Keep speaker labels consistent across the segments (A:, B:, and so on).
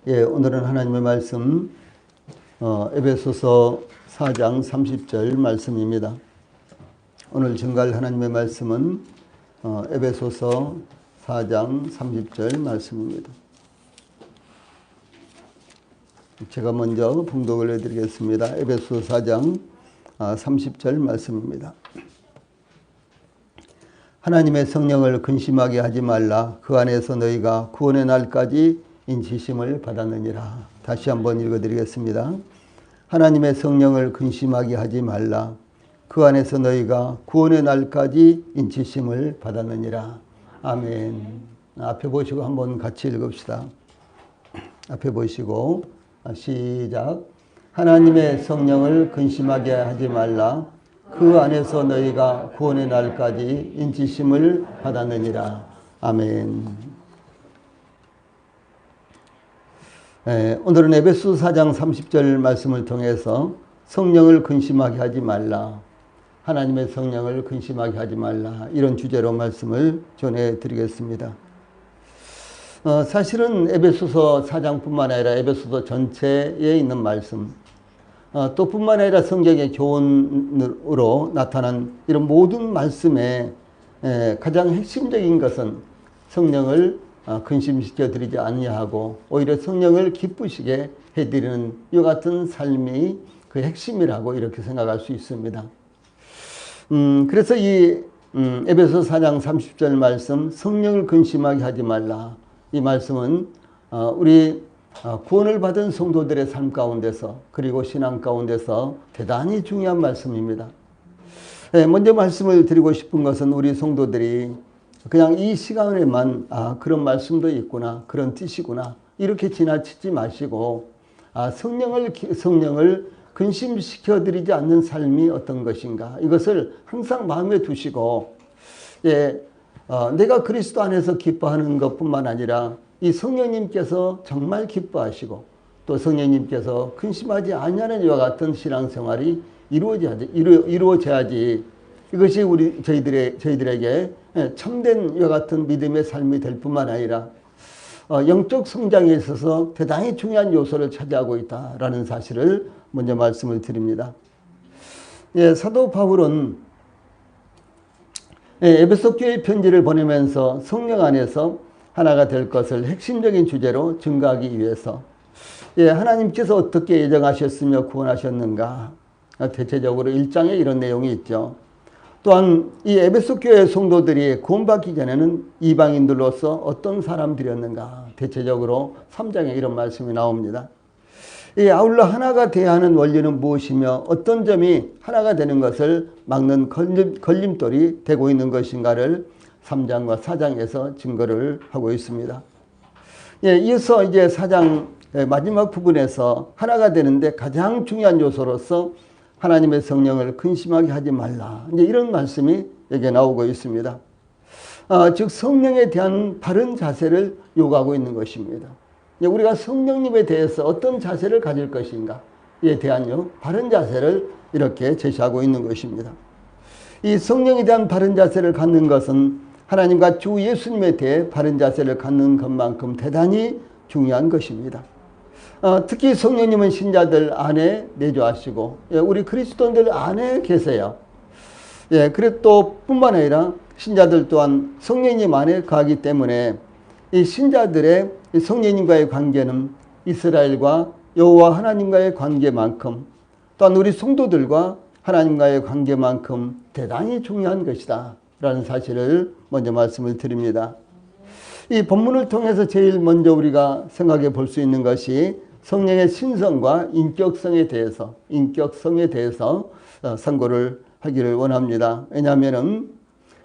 A: 오늘은 하나님의 말씀 에베소서 4장 30절 말씀입니다. 오늘 증거할 하나님의 말씀은 에베소서 4장 30절 말씀입니다. 제가 먼저 봉독을 해드리겠습니다. 에베소서 4장 30절 말씀입니다. 하나님의 성령을 근심하게 하지 말라. 그 안에서 너희가 구원의 날까지 인치심을 받았느니라. 다시 한번 읽어드리겠습니다. 하나님의 성령을 근심하게 하지 말라. 그 안에서 너희가 구원의 날까지 인치심을 받았느니라. 아멘. 앞에 보시고 한번 같이 읽읍시다. 앞에 보시고 시작. 하나님의 성령을 근심하게 하지 말라. 그 안에서 너희가 구원의 날까지 인치심을 받았느니라. 아멘. 오늘은 에베소서 4장 30절 말씀을 통해서 성령을 근심하게 하지 말라. 하나님의 성령을 근심하게 하지 말라. 이런 주제로 말씀을 전해드리겠습니다. 사실은 에베소서 4장뿐만 아니라 에베소서 전체에 있는 말씀, 또 뿐만 아니라 성경의 교훈으로 나타난 이런 모든 말씀에 가장 핵심적인 것은 성령을 근심시켜 드리지 아니하고 오히려 성령을 기쁘시게 해드리는 이와 같은 삶이 그 핵심이라고 이렇게 생각할 수 있습니다. 그래서 이 에베소 4장 30절 말씀 성령을 근심하게 하지 말라. 이 말씀은 우리 구원을 받은 성도들의 삶 가운데서 그리고 신앙 가운데서 대단히 중요한 말씀입니다. 먼저 말씀을 드리고 싶은 것은 우리 성도들이 그냥 이 시간에만 그런 말씀도 있구나, 그런 뜻이구나 이렇게 지나치지 마시고 성령을 근심시켜 드리지 않는 삶이 어떤 것인가 이것을 항상 마음에 두시고 내가 그리스도 안에서 기뻐하는 것뿐만 아니라 이 성령님께서 정말 기뻐하시고 또 성령님께서 근심하지 아니하는 이와 같은 신앙생활이 이루어져야지 이것이 저희들에게 참된 이와 같은 믿음의 삶이 될 뿐만 아니라 영적 성장에 있어서 대단히 중요한 요소를 차지하고 있다라는 사실을 먼저 말씀을 드립니다. 사도 바울은 에베소 교회 편지를 보내면서 성령 안에서 하나가 될 것을 핵심적인 주제로 증거하기 위해서 하나님께서 어떻게 예정하셨으며 구원하셨는가 대체적으로 1장에 이런 내용이 있죠. 또한 이 에베소 교회 성도들이 구원받기 전에는 이방인들로서 어떤 사람들이었는가 대체적으로 3장에 이런 말씀이 나옵니다. 아울러 하나가 되어야 하는 원리는 무엇이며 어떤 점이 하나가 되는 것을 막는 걸림돌이 되고 있는 것인가를 3장과 4장에서 증거를 하고 있습니다. 이어서 이제 4장 마지막 부분에서 하나가 되는데 가장 중요한 요소로서 하나님의 성령을 근심하게 하지 말라. 이제 이런 말씀이 여기에 나오고 있습니다. 즉 성령에 대한 바른 자세를 요구하고 있는 것입니다. 우리가 성령님에 대해서 어떤 자세를 가질 것인가에 대한 바른 자세를 이렇게 제시하고 있는 것입니다. 이 성령에 대한 바른 자세를 갖는 것은 하나님과 주 예수님에 대해 바른 자세를 갖는 것만큼 대단히 중요한 것입니다. 특히 성령님은 신자들 안에 내주하시고 우리 그리스도인들 안에 계세요. 그리고 또 뿐만 아니라 신자들 또한 성령님 안에 거하기 때문에 이 신자들의 성령님과의 관계는 이스라엘과 여호와 하나님과의 관계만큼 또한 우리 성도들과 하나님과의 관계만큼 대단히 중요한 것이다 라는 사실을 먼저 말씀을 드립니다. 이 본문을 통해서 제일 먼저 우리가 생각해 볼 수 있는 것이 성령의 신성과 인격성에 대해서 상고를 하기를 원합니다. 왜냐하면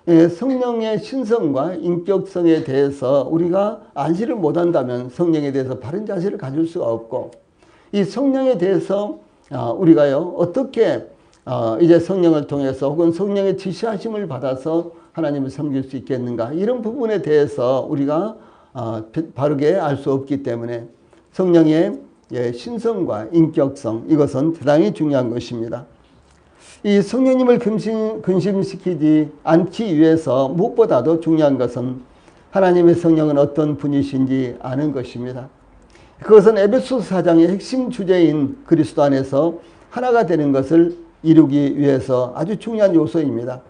A: 성령의 신성과 인격성에 대해서 우리가 안시를 못한다면 성령에 대해서 바른 자세를 가질 수가 없고 이 성령에 대해서 우리가요 어떻게 이제 성령을 통해서 혹은 성령의 지시하심을 받아서 하나님을 섬길 수 있겠는가 이런 부분에 대해서 우리가 바르게 알 수 없기 때문에 성령의 신성과 인격성 이것은 대단히 중요한 것입니다. 이 성령님을 근심시키지 않기 위해서 무엇보다도 중요한 것은 하나님의 성령은 어떤 분이신지 아는 것입니다. 그것은 에베소서 4장의 핵심 주제인 그리스도 안에서 하나가 되는 것을 이루기 위해서 아주 중요한 요소입니다.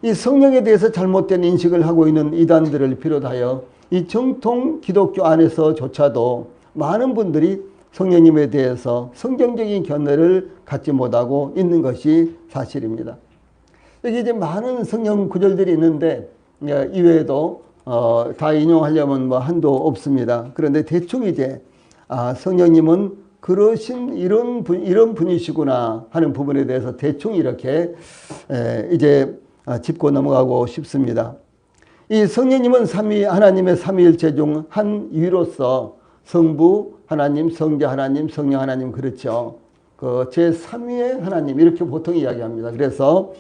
A: 이 성령에 대해서 잘못된 인식을 하고 있는 이단들을 비롯하여 이 정통 기독교 안에서조차도 많은 분들이 성령님에 대해서 성경적인 견해를 갖지 못하고 있는 것이 사실입니다. 여기 이제 많은 성경 구절들이 있는데 이외에도 다 인용하려면 뭐 한도 없습니다. 그런데 대충 이제 성령님은 그러신 이런 분이시구나 하는 부분에 대해서 대충 이렇게 이제 짚고 넘어가고 싶습니다. 이 성령님은 하나님의 삼위일체 중 한 위로서 성부 하나님, 성자 하나님, 성령 하나님, 그렇죠. 그 제3위의 하나님 이렇게 보통 이야기합니다. 그래서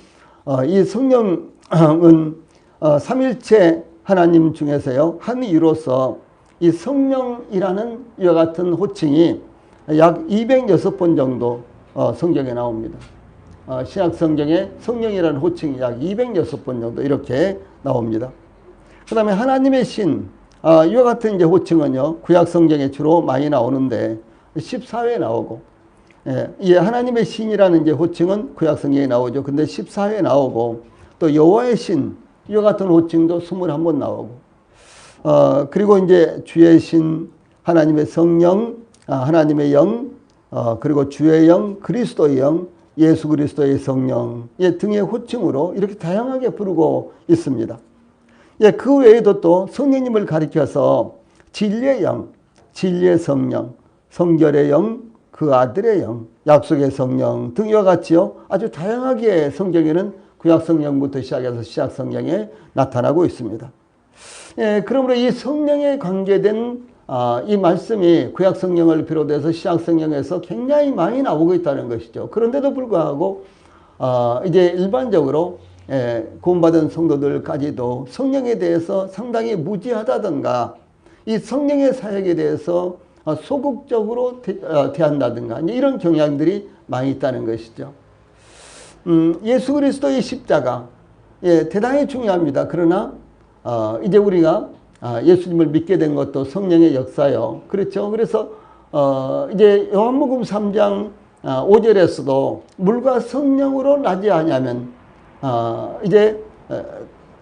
A: 이 성령은 삼일체 하나님 중에서요 한 위로서 이 성령이라는 이와 같은 호칭이 약 206번 정도 성경에 나옵니다. 신약 성경에 성령이라는 호칭이 약 206번 정도 이렇게 나옵니다. 그 다음에 하나님의 신, 이와 같은 이제 호칭은요, 구약 성경에 주로 많이 나오는데 14회에 나오고, 이 하나님의 신이라는 이제 호칭은 구약 성경에 나오죠. 근데 14회에 나오고, 또 여호와의 신, 이와 같은 호칭도 21번 나오고, 그리고 이제 주의 신, 하나님의 성령, 하나님의 영, 그리고 주의 영, 그리스도의 영, 예수 그리스도의 성령 등의 호칭으로 이렇게 다양하게 부르고 있습니다. 그 외에도 또 성령님을 가리켜서 진리의 영, 진리의 성령, 성결의 영, 그 아들의 영, 약속의 성령 등 이와 같이요 아주 다양하게 성경에는 구약 성경부터 시작해서 신약 성경에 나타나고 있습니다. 그러므로 이 성령에 관계된 이 말씀이 구약 성경을 비롯해서 신약 성경에서 굉장히 많이 나오고 있다는 것이죠. 그런데도 불구하고 이제 일반적으로 구원받은 성도들까지도 성령에 대해서 상당히 무지하다든가 이 성령의 사역에 대해서 소극적으로 대한다든가 이런 경향들이 많이 있다는 것이죠. 예수 그리스도의 십자가 대단히 중요합니다. 그러나 이제 우리가 예수님을 믿게 된 것도 성령의 역사요. 그렇죠. 그래서 이제 요한복음 3장 5절에서도 물과 성령으로 나지 아니하면 이제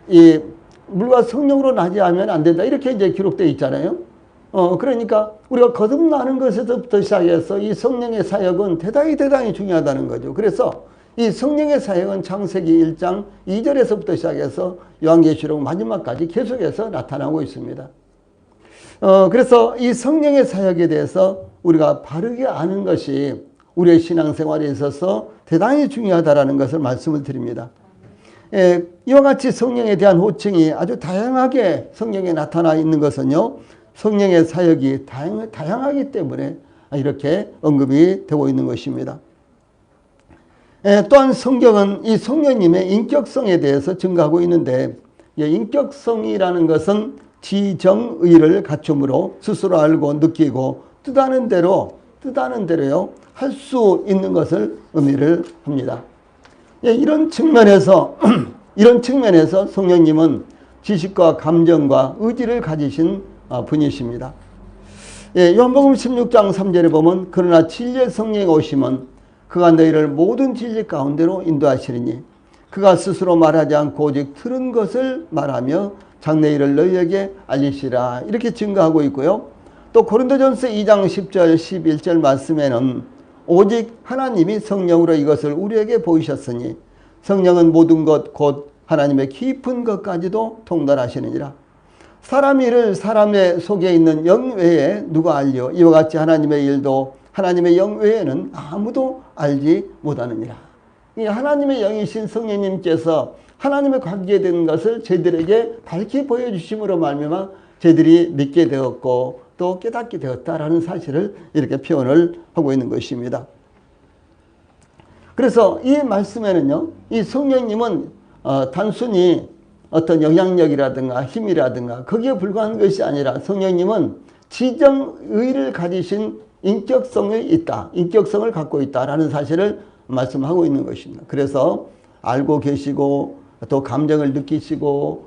A: 이 물과 성령으로 나지 않으면 안 된다 이렇게 이제 기록되어 있잖아요. 그러니까 우리가 거듭나는 것에서부터 시작해서 이 성령의 사역은 대단히 중요하다는 거죠. 그래서 이 성령의 사역은 창세기 1장 2절에서부터 시작해서 요한계시록 마지막까지 계속해서 나타나고 있습니다. 그래서 이 성령의 사역에 대해서 우리가 바르게 아는 것이 우리의 신앙생활에 있어서 대단히 중요하다는 것을 말씀을 드립니다. 이와 같이 성령에 대한 호칭이 아주 다양하게 성경에 나타나 있는 것은요, 성령의 사역이 다양하기 때문에 이렇게 언급이 되고 있는 것입니다. 또한 성경은 이 성령님의 인격성에 대해서 증거하고 있는데, 인격성이라는 것은 지정의를 갖춤으로 스스로 알고 느끼고 뜻하는 대로요 할 수 있는 것을 의미를 합니다. 이런 측면에서 성령님은 지식과 감정과 의지를 가지신 분이십니다. 요한복음 16장 3절에 보면 그러나 진리의 성령이 오시면 그가 너희를 모든 진리 가운데로 인도하시리니 그가 스스로 말하지 않고 오직 들은 것을 말하며 장래일을 너희에게 알리시라 이렇게 증거하고 있고요. 또 고린도전서 2장 10절 11절 말씀에는 오직 하나님이 성령으로 이것을 우리에게 보이셨으니 성령은 모든 것 곧 하나님의 깊은 것까지도 통달하시느니라. 사람 일을 사람의 속에 있는 영 외에 누가 알려 이와 같이 하나님의 일도 하나님의 영 외에는 아무도 알지 못하느니라. 이 하나님의 영이신 성령님께서 하나님의 관계된 것을 저희들에게 밝히 보여주심으로 말미암아 저희들이 믿게 되었고 또 깨닫게 되었다라는 사실을 이렇게 표현을 하고 있는 것입니다. 그래서 이 말씀에는요, 이 성령님은 단순히 어떤 영향력이라든가 힘이라든가 거기에 불과한 것이 아니라 성령님은 지정의를 가지신 인격성을 갖고 있다라는 사실을 말씀하고 있는 것입니다. 그래서 알고 계시고 또 감정을 느끼시고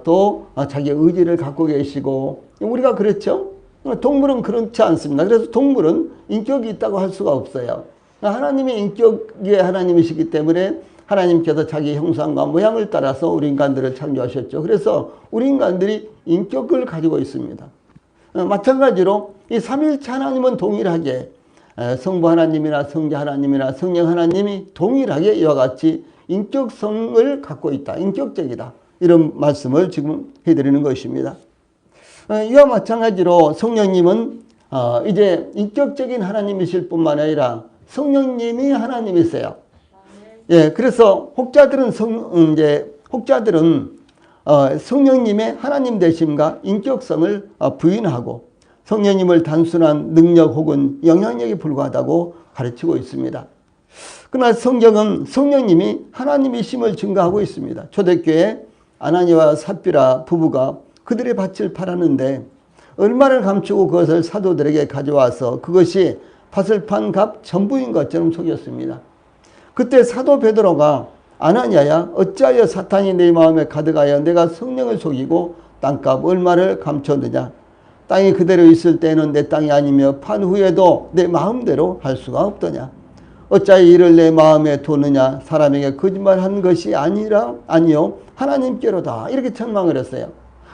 A: 또 자기의 의지를 갖고 계시고 우리가 그렇죠. 동물은 그렇지 않습니다. 그래서 동물은 인격이 있다고 할 수가 없어요. 하나님이 인격의 하나님이시기 때문에 하나님께서 자기 형상과 모양을 따라서 우리 인간들을 창조하셨죠. 그래서 우리 인간들이 인격을 가지고 있습니다. 마찬가지로 이 삼위일체 하나님은 동일하게 성부 하나님이나 성자 하나님이나 성령 하나님이 동일하게 이와 같이 인격성을 갖고 있다. 인격적이다. 이런 말씀을 지금 해드리는 것입니다. 이와 마찬가지로 성령님은 이제 인격적인 하나님이실 뿐만 아니라 성령님이 하나님이세요. 예, 그래서 혹자들은 성령님의 하나님 되심과 인격성을 부인하고 성령님을 단순한 능력 혹은 영향력에 불과하다고 가르치고 있습니다. 그러나 성경은 성령님이 하나님이심을 증거하고 있습니다. 초대교회 아나니와 삽비라 부부가 그들의 밭을 팔았는데 얼마를 감추고 그것을 사도들에게 가져와서 그것이 밭을 판 값 전부인 것처럼 속였습니다. 그때 사도 베드로가 아나니아야 어찌하여 사탄이 내 마음에 가득하여 내가 성령을 속이고 땅값 얼마를 감췄느냐. 땅이 그대로 있을 때는 내 땅이 아니며 판 후에도 내 마음대로 할 수가 없더냐. 어찌하여 이를 내 마음에 두느냐. 사람에게 거짓말한 것이 아니요 하나님께로다. 이렇게 책망을 했어요.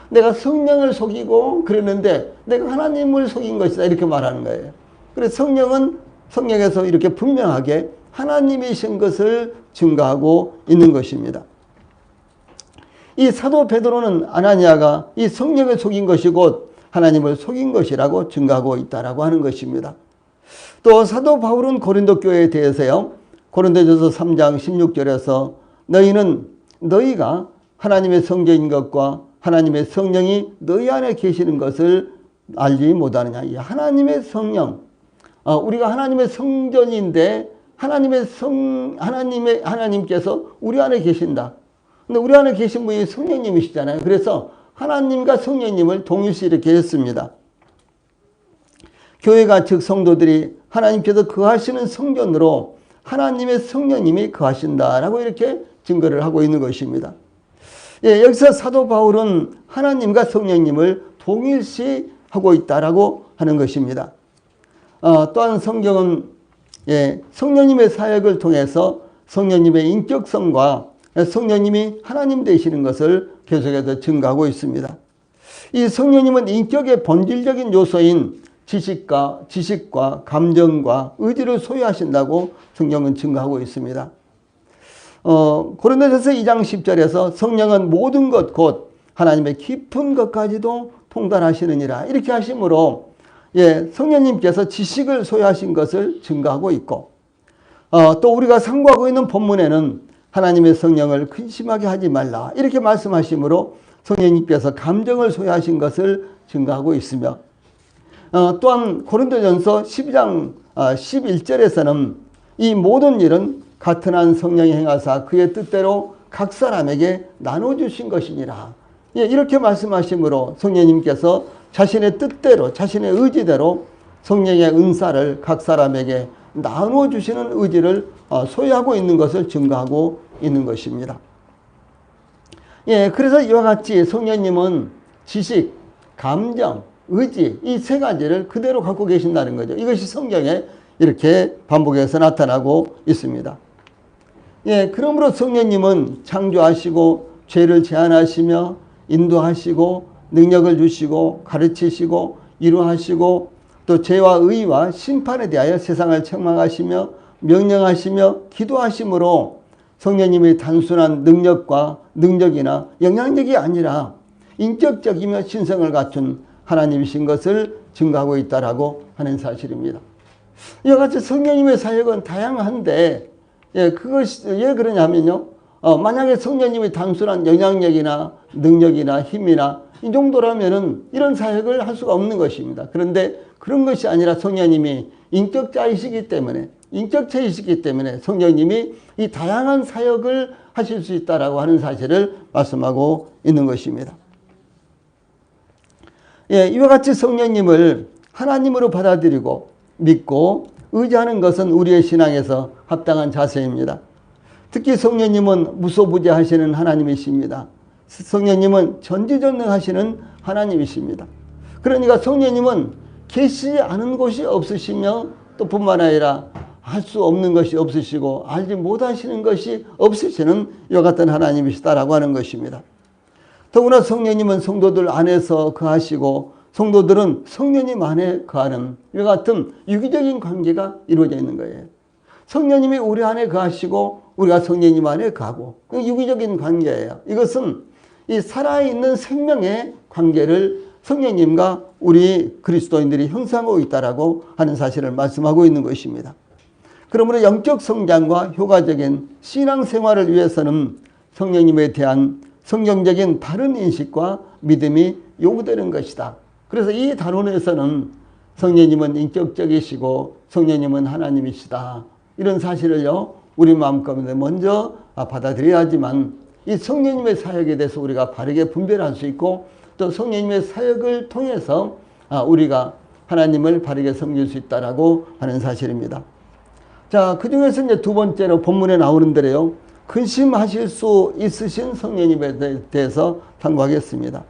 A: 내가 성령을 속이고 그랬는데 내가 하나님을 속인 것이다. 이렇게 말하는 거예요. 그래서 성령은 성령에서 이렇게 분명하게 하나님이신 것을 증거하고 있는 것입니다. 이 사도 베드로는 아나니아가 이 성령을 속인 것이 곧 하나님을 속인 것이라고 증거하고 있다라고 하는 것입니다. 또 사도 바울은 고린도 교회에 대해서요. 고린도전서 3장 16절에서 너희가 하나님의 성전인 것과 하나님의 성령이 너희 안에 계시는 것을 알지 못하느냐. 이 하나님의 성령, 우리가 하나님의 성전인데 하나님께서 우리 안에 계신다. 근데 우리 안에 계신 분이 성령님이시잖아요. 그래서 하나님과 성령님을 동일시 이렇게 했습니다. 교회가 즉 성도들이 하나님께서 거하시는 성전으로 하나님의 성령님이 거하신다라고 이렇게 증거를 하고 있는 것입니다. 예, 여기서 사도 바울은 하나님과 성령님을 동일시 하고 있다라고 하는 것입니다. 또한 성경은 성령님의 사역을 통해서 성령님의 인격성과 성령님이 하나님 되시는 것을 계속해서 증거하고 있습니다. 이 성령님은 인격의 본질적인 요소인 지식과 감정과 의지를 소유하신다고 성경은 증거하고 있습니다. 고린도전서 2장 10절에서 성령은 모든 것 곧 하나님의 깊은 것까지도 통달하시느니라 이렇게 하심으로 성령님께서 지식을 소유하신 것을 증거하고 있고 또 우리가 상고하고 있는 본문에는 하나님의 성령을 근심하게 하지 말라 이렇게 말씀하심으로 성령님께서 감정을 소유하신 것을 증거하고 있으며 또한 고린도전서 12장 11절에서는 이 모든 일은 같은 한 성령이 행하사 그의 뜻대로 각 사람에게 나눠주신 것이니라. 이렇게 말씀하심으로 성령님께서 자신의 뜻대로 자신의 의지대로 성령의 은사를 각 사람에게 나눠주시는 의지를 소유하고 있는 것을 증거하고 있는 것입니다. 그래서 이와 같이 성령님은 지식, 감정, 의지 이 세 가지를 그대로 갖고 계신다는 거죠. 이것이 성경에 이렇게 반복해서 나타나고 있습니다. 그러므로 성령님은 창조하시고 죄를 제한하시며 인도하시고 능력을 주시고 가르치시고 이루하시고 또 죄와 의와 심판에 대하여 세상을 책망하시며 명령하시며 기도하심으로 성령님이 단순한 능력이나 영향력이 아니라 인격적이며 신성을 갖춘 하나님이신 것을 증거하고 있다라고 하는 사실입니다. 이와 같이 성령님의 사역은 다양한데 그것이 왜 그러냐면요. 만약에 성령님이 단순한 영향력이나 능력이나 힘이나 이 정도라면은 이런 사역을 할 수가 없는 것입니다. 그런데 그런 것이 아니라 성령님이 인격체이시기 때문에 성령님이 이 다양한 사역을 하실 수 있다라고 하는 사실을 말씀하고 있는 것입니다. 이와 같이 성령님을 하나님으로 받아들이고 믿고 의지하는 것은 우리의 신앙에서 합당한 자세입니다. 특히 성령님은 무소부재하시는 하나님이십니다. 성령님은 전지전능하시는 하나님이십니다. 그러니까 성령님은 계시지 않은 곳이 없으시며 또 뿐만 아니라 할 수 없는 것이 없으시고 알지 못하시는 것이 없으시는 이와 같은 하나님이시다라고 하는 것입니다. 더구나 성령님은 성도들 안에서 거하시고 성도들은 성령님 안에 거하는 이와 같은 유기적인 관계가 이루어져 있는 거예요. 성령님이 우리 안에 거하시고 우리가 성령님 안에 거하고 유기적인 관계예요. 이것은 이 살아있는 생명의 관계를 성령님과 우리 그리스도인들이 형성하고 있다라고 하는 사실을 말씀하고 있는 것입니다. 그러므로 영적 성장과 효과적인 신앙생활을 위해서는 성령님에 대한 성경적인 바른 인식과 믿음이 요구되는 것이다. 그래서 이 단원에서는 성령님은 인격적이시고 성령님은 하나님이시다. 이런 사실을요, 우리 마음가운데 먼저 받아들여야지만 이 성령님의 사역에 대해서 우리가 바르게 분별할 수 있고 또 성령님의 사역을 통해서 우리가 하나님을 바르게 섬길 수 있다라고 하는 사실입니다. 자, 그 중에서 이제 두 번째로 본문에 나오는 대로요, 근심하실 수 있으신 성령님에 대해서 상고하겠습니다.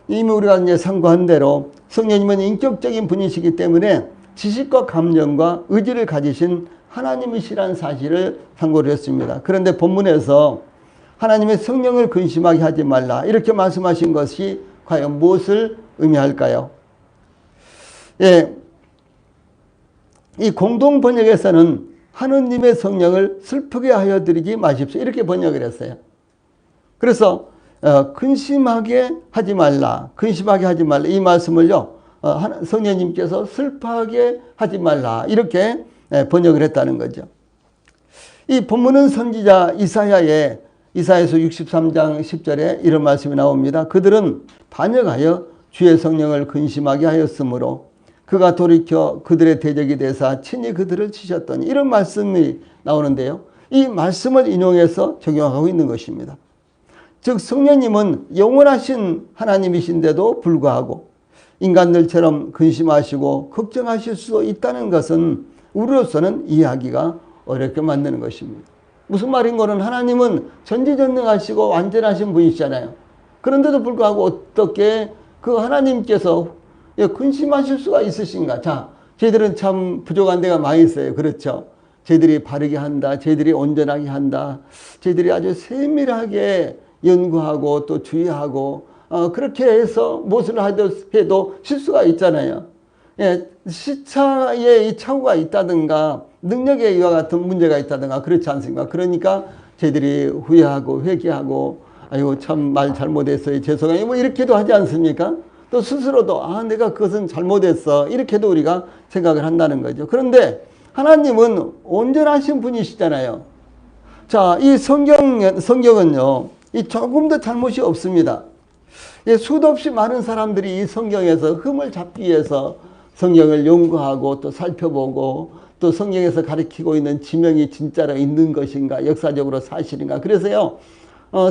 A: 이미 우리가 이제 상고한 대로 성령님은 인격적인 분이시기 때문에 지식과 감정과 의지를 가지신 하나님이시라는 사실을 상고를 했습니다. 그런데 본문에서 하나님의 성령을 근심하게 하지 말라 이렇게 말씀하신 것이 과연 무엇을 의미할까요? 예, 이 공동 번역에서는 하느님의 성령을 슬프게 하여 드리지 마십시오 이렇게 번역을 했어요. 그래서 근심하게 하지 말라, 근심하게 하지 말라 이 말씀을요, 성령님께서 슬퍼하게 하지 말라 이렇게 번역을 했다는 거죠. 이 본문은 선지자 이사야서 63장 10절에 이런 말씀이 나옵니다. 그들은 반역하여 주의 성령을 근심하게 하였으므로 그가 돌이켜 그들의 대적이 되사 친히 그들을 치셨더니 이런 말씀이 나오는데요. 이 말씀을 인용해서 적용하고 있는 것입니다. 즉 성령님은 영원하신 하나님이신데도 불구하고 인간들처럼 근심하시고 걱정하실 수 있다는 것은 우리로서는 이해하기가 어렵게 만드는 것입니다. 무슨 말인고는 하나님은 전지전능하시고 완전하신 분이시잖아요. 그런데도 불구하고 어떻게 그 하나님께서 근심하실 수가 있으신가? 자, 저희들은 참 부족한 데가 많이 있어요. 그렇죠? 저희들이 바르게 한다. 저희들이 온전하게 한다. 저희들이 아주 세밀하게 연구하고 또 주의하고 그렇게 해서 무엇을 해도 실수가 있잖아요. 예, 시차에 이 착오가 있다든가 능력에 이와 같은 문제가 있다든가 그렇지 않습니까? 그러니까 저희들이 후회하고 회개하고 아이고 참 말 잘못했어요. 죄송해요. 뭐 이렇게도 하지 않습니까? 또 스스로도 내가 그것은 잘못했어. 이렇게도 우리가 생각을 한다는 거죠. 그런데 하나님은 온전하신 분이시잖아요. 자, 이 성경은요, 이 조금도 잘못이 없습니다. 수도 없이 많은 사람들이 이 성경에서 흠을 잡기 위해서 성경을 연구하고 또 살펴보고 또 성경에서 가르치고 있는 지명이 진짜로 있는 것인가, 역사적으로 사실인가. 그래서요,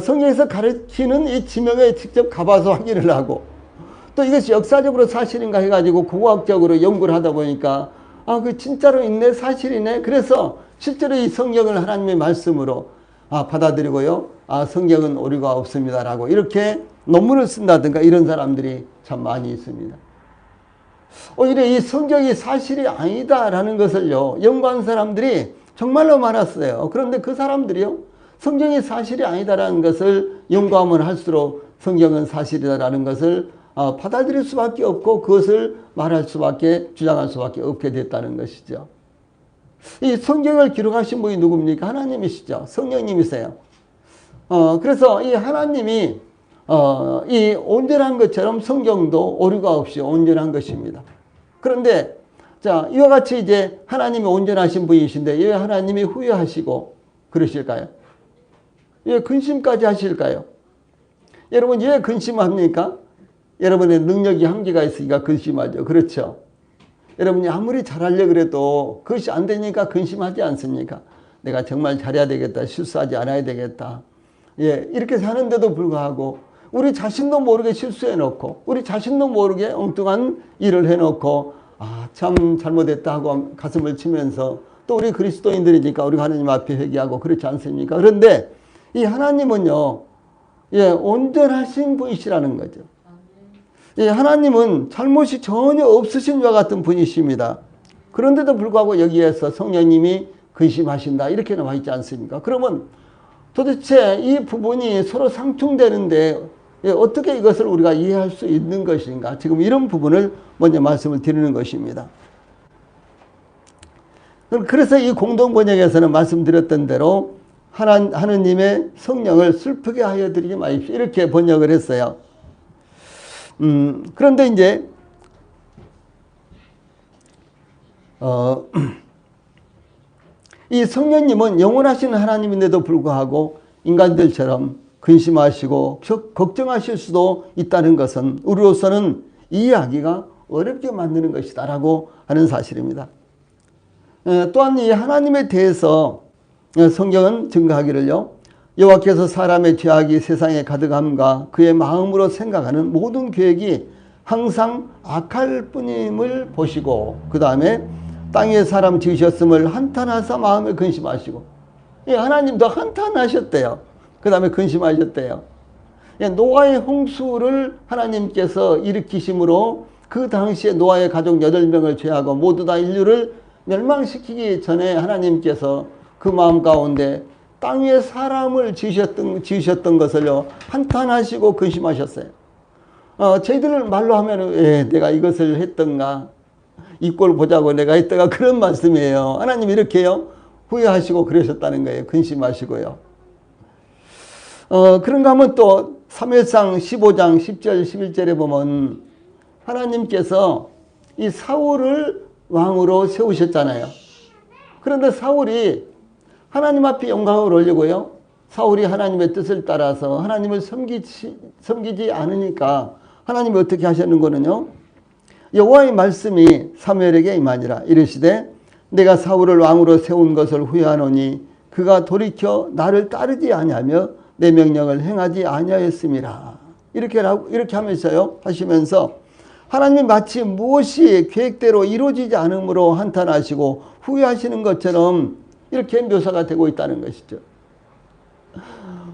A: 성경에서 가르치는 이 지명에 직접 가봐서 확인을 하고 또 이것이 역사적으로 사실인가 해가지고 고고학적으로 연구를 하다 보니까 그 진짜로 있네, 사실이네. 그래서 실제로 이 성경을 하나님의 말씀으로 받아들이고요, 성경은 오류가 없습니다라고 이렇게 논문을 쓴다든가 이런 사람들이 참 많이 있습니다. 오히려 이 성경이 사실이 아니다라는 것을요, 연구한 사람들이 정말로 많았어요. 그런데 그 사람들이요, 성경이 사실이 아니다라는 것을 연구하면 할수록 성경은 사실이다라는 것을 받아들일 수밖에 없고 그것을 말할 수밖에, 주장할 수밖에 없게 됐다는 것이죠. 이 성경을 기록하신 분이 누굽니까? 하나님이시죠. 성령님이세요. 그래서 이 하나님이 이 온전한 것처럼 성경도 오류가 없이 온전한 것입니다. 그런데 자, 이와 같이 이제 하나님이 온전하신 분이신데 왜 하나님이 후회하시고 그러실까요? 왜 근심까지 하실까요? 여러분 왜 근심합니까? 여러분의 능력이 한계가 있으니까 근심하죠. 그렇죠? 여러분이 아무리 잘하려고 그래도 그것이 안 되니까 근심하지 않습니까? 내가 정말 잘해야 되겠다. 실수하지 않아야 되겠다. 예, 이렇게 사는데도 불구하고 우리 자신도 모르게 실수해놓고 우리 자신도 모르게 엉뚱한 일을 해놓고 참 잘못했다 하고 가슴을 치면서 또 우리 그리스도인들이니까 우리 하나님 앞에 회개하고 그렇지 않습니까? 그런데 이 하나님은요, 예, 온전하신 분이시라는 거죠. 예, 하나님은 잘못이 전혀 없으신 것 같은 분이십니다. 그런데도 불구하고 여기에서 성령님이 근심하신다 이렇게 나와 있지 않습니까? 그러면 도대체 이 부분이 서로 상충되는데 어떻게 이것을 우리가 이해할 수 있는 것인가? 지금 이런 부분을 먼저 말씀을 드리는 것입니다. 그래서 이 공동번역에서는 말씀드렸던 대로 하느님의 성령을 슬프게 하여 드리지 마십시오. 이렇게 번역을 했어요. 그런데 이제 이 성령님은 영원하신 하나님인데도 불구하고 인간들처럼 근심하시고 걱정하실 수도 있다는 것은 우리로서는 이해하기가 어렵게 만드는 것이다 라고 하는 사실입니다. 또한 이 하나님에 대해서 성경은 증거하기를요, 여호와께서 사람의 죄악이 세상에 가득함과 그의 마음으로 생각하는 모든 계획이 항상 악할 뿐임을 보시고 그 다음에 땅에 사람 지으셨음을 한탄하사 마음에 근심하시고, 하나님도 한탄하셨대요. 그 다음에 근심하셨대요. 노아의 홍수를 하나님께서 일으키심으로 그 당시에 노아의 가족 8명을 제하고 모두 다 인류를 멸망시키기 전에 하나님께서 그 마음 가운데 땅 위에 사람을 지으셨던 것을요 한탄하시고 근심하셨어요. 저희들 말로 하면 내가 이것을 했던가 이 꼴 보자고 내가 했다가 그런 말씀이에요. 하나님 이렇게요 후회하시고 그러셨다는 거예요. 근심하시고요. 그런가 하면 또 사무엘상 15장 10절 11절에 보면 하나님께서 이 사울을 왕으로 세우셨잖아요. 그런데 사울이 하나님 앞에 영광을 올리고요, 사울이 하나님의 뜻을 따라서 하나님을 섬기지 않으니까 하나님이 어떻게 하셨는 거는요, 여호와의 말씀이 사무엘에게 임하니라. 이르시되 내가 사울을 왕으로 세운 것을 후회하노니 그가 돌이켜 나를 따르지 아니하며 내 명령을 행하지 아니하였음이라. 이렇게 하면서요 하시면서 하나님이 마치 무엇이 계획대로 이루어지지 않으므로 한탄하시고 후회하시는 것처럼 이렇게 묘사가 되고 있다는 것이죠.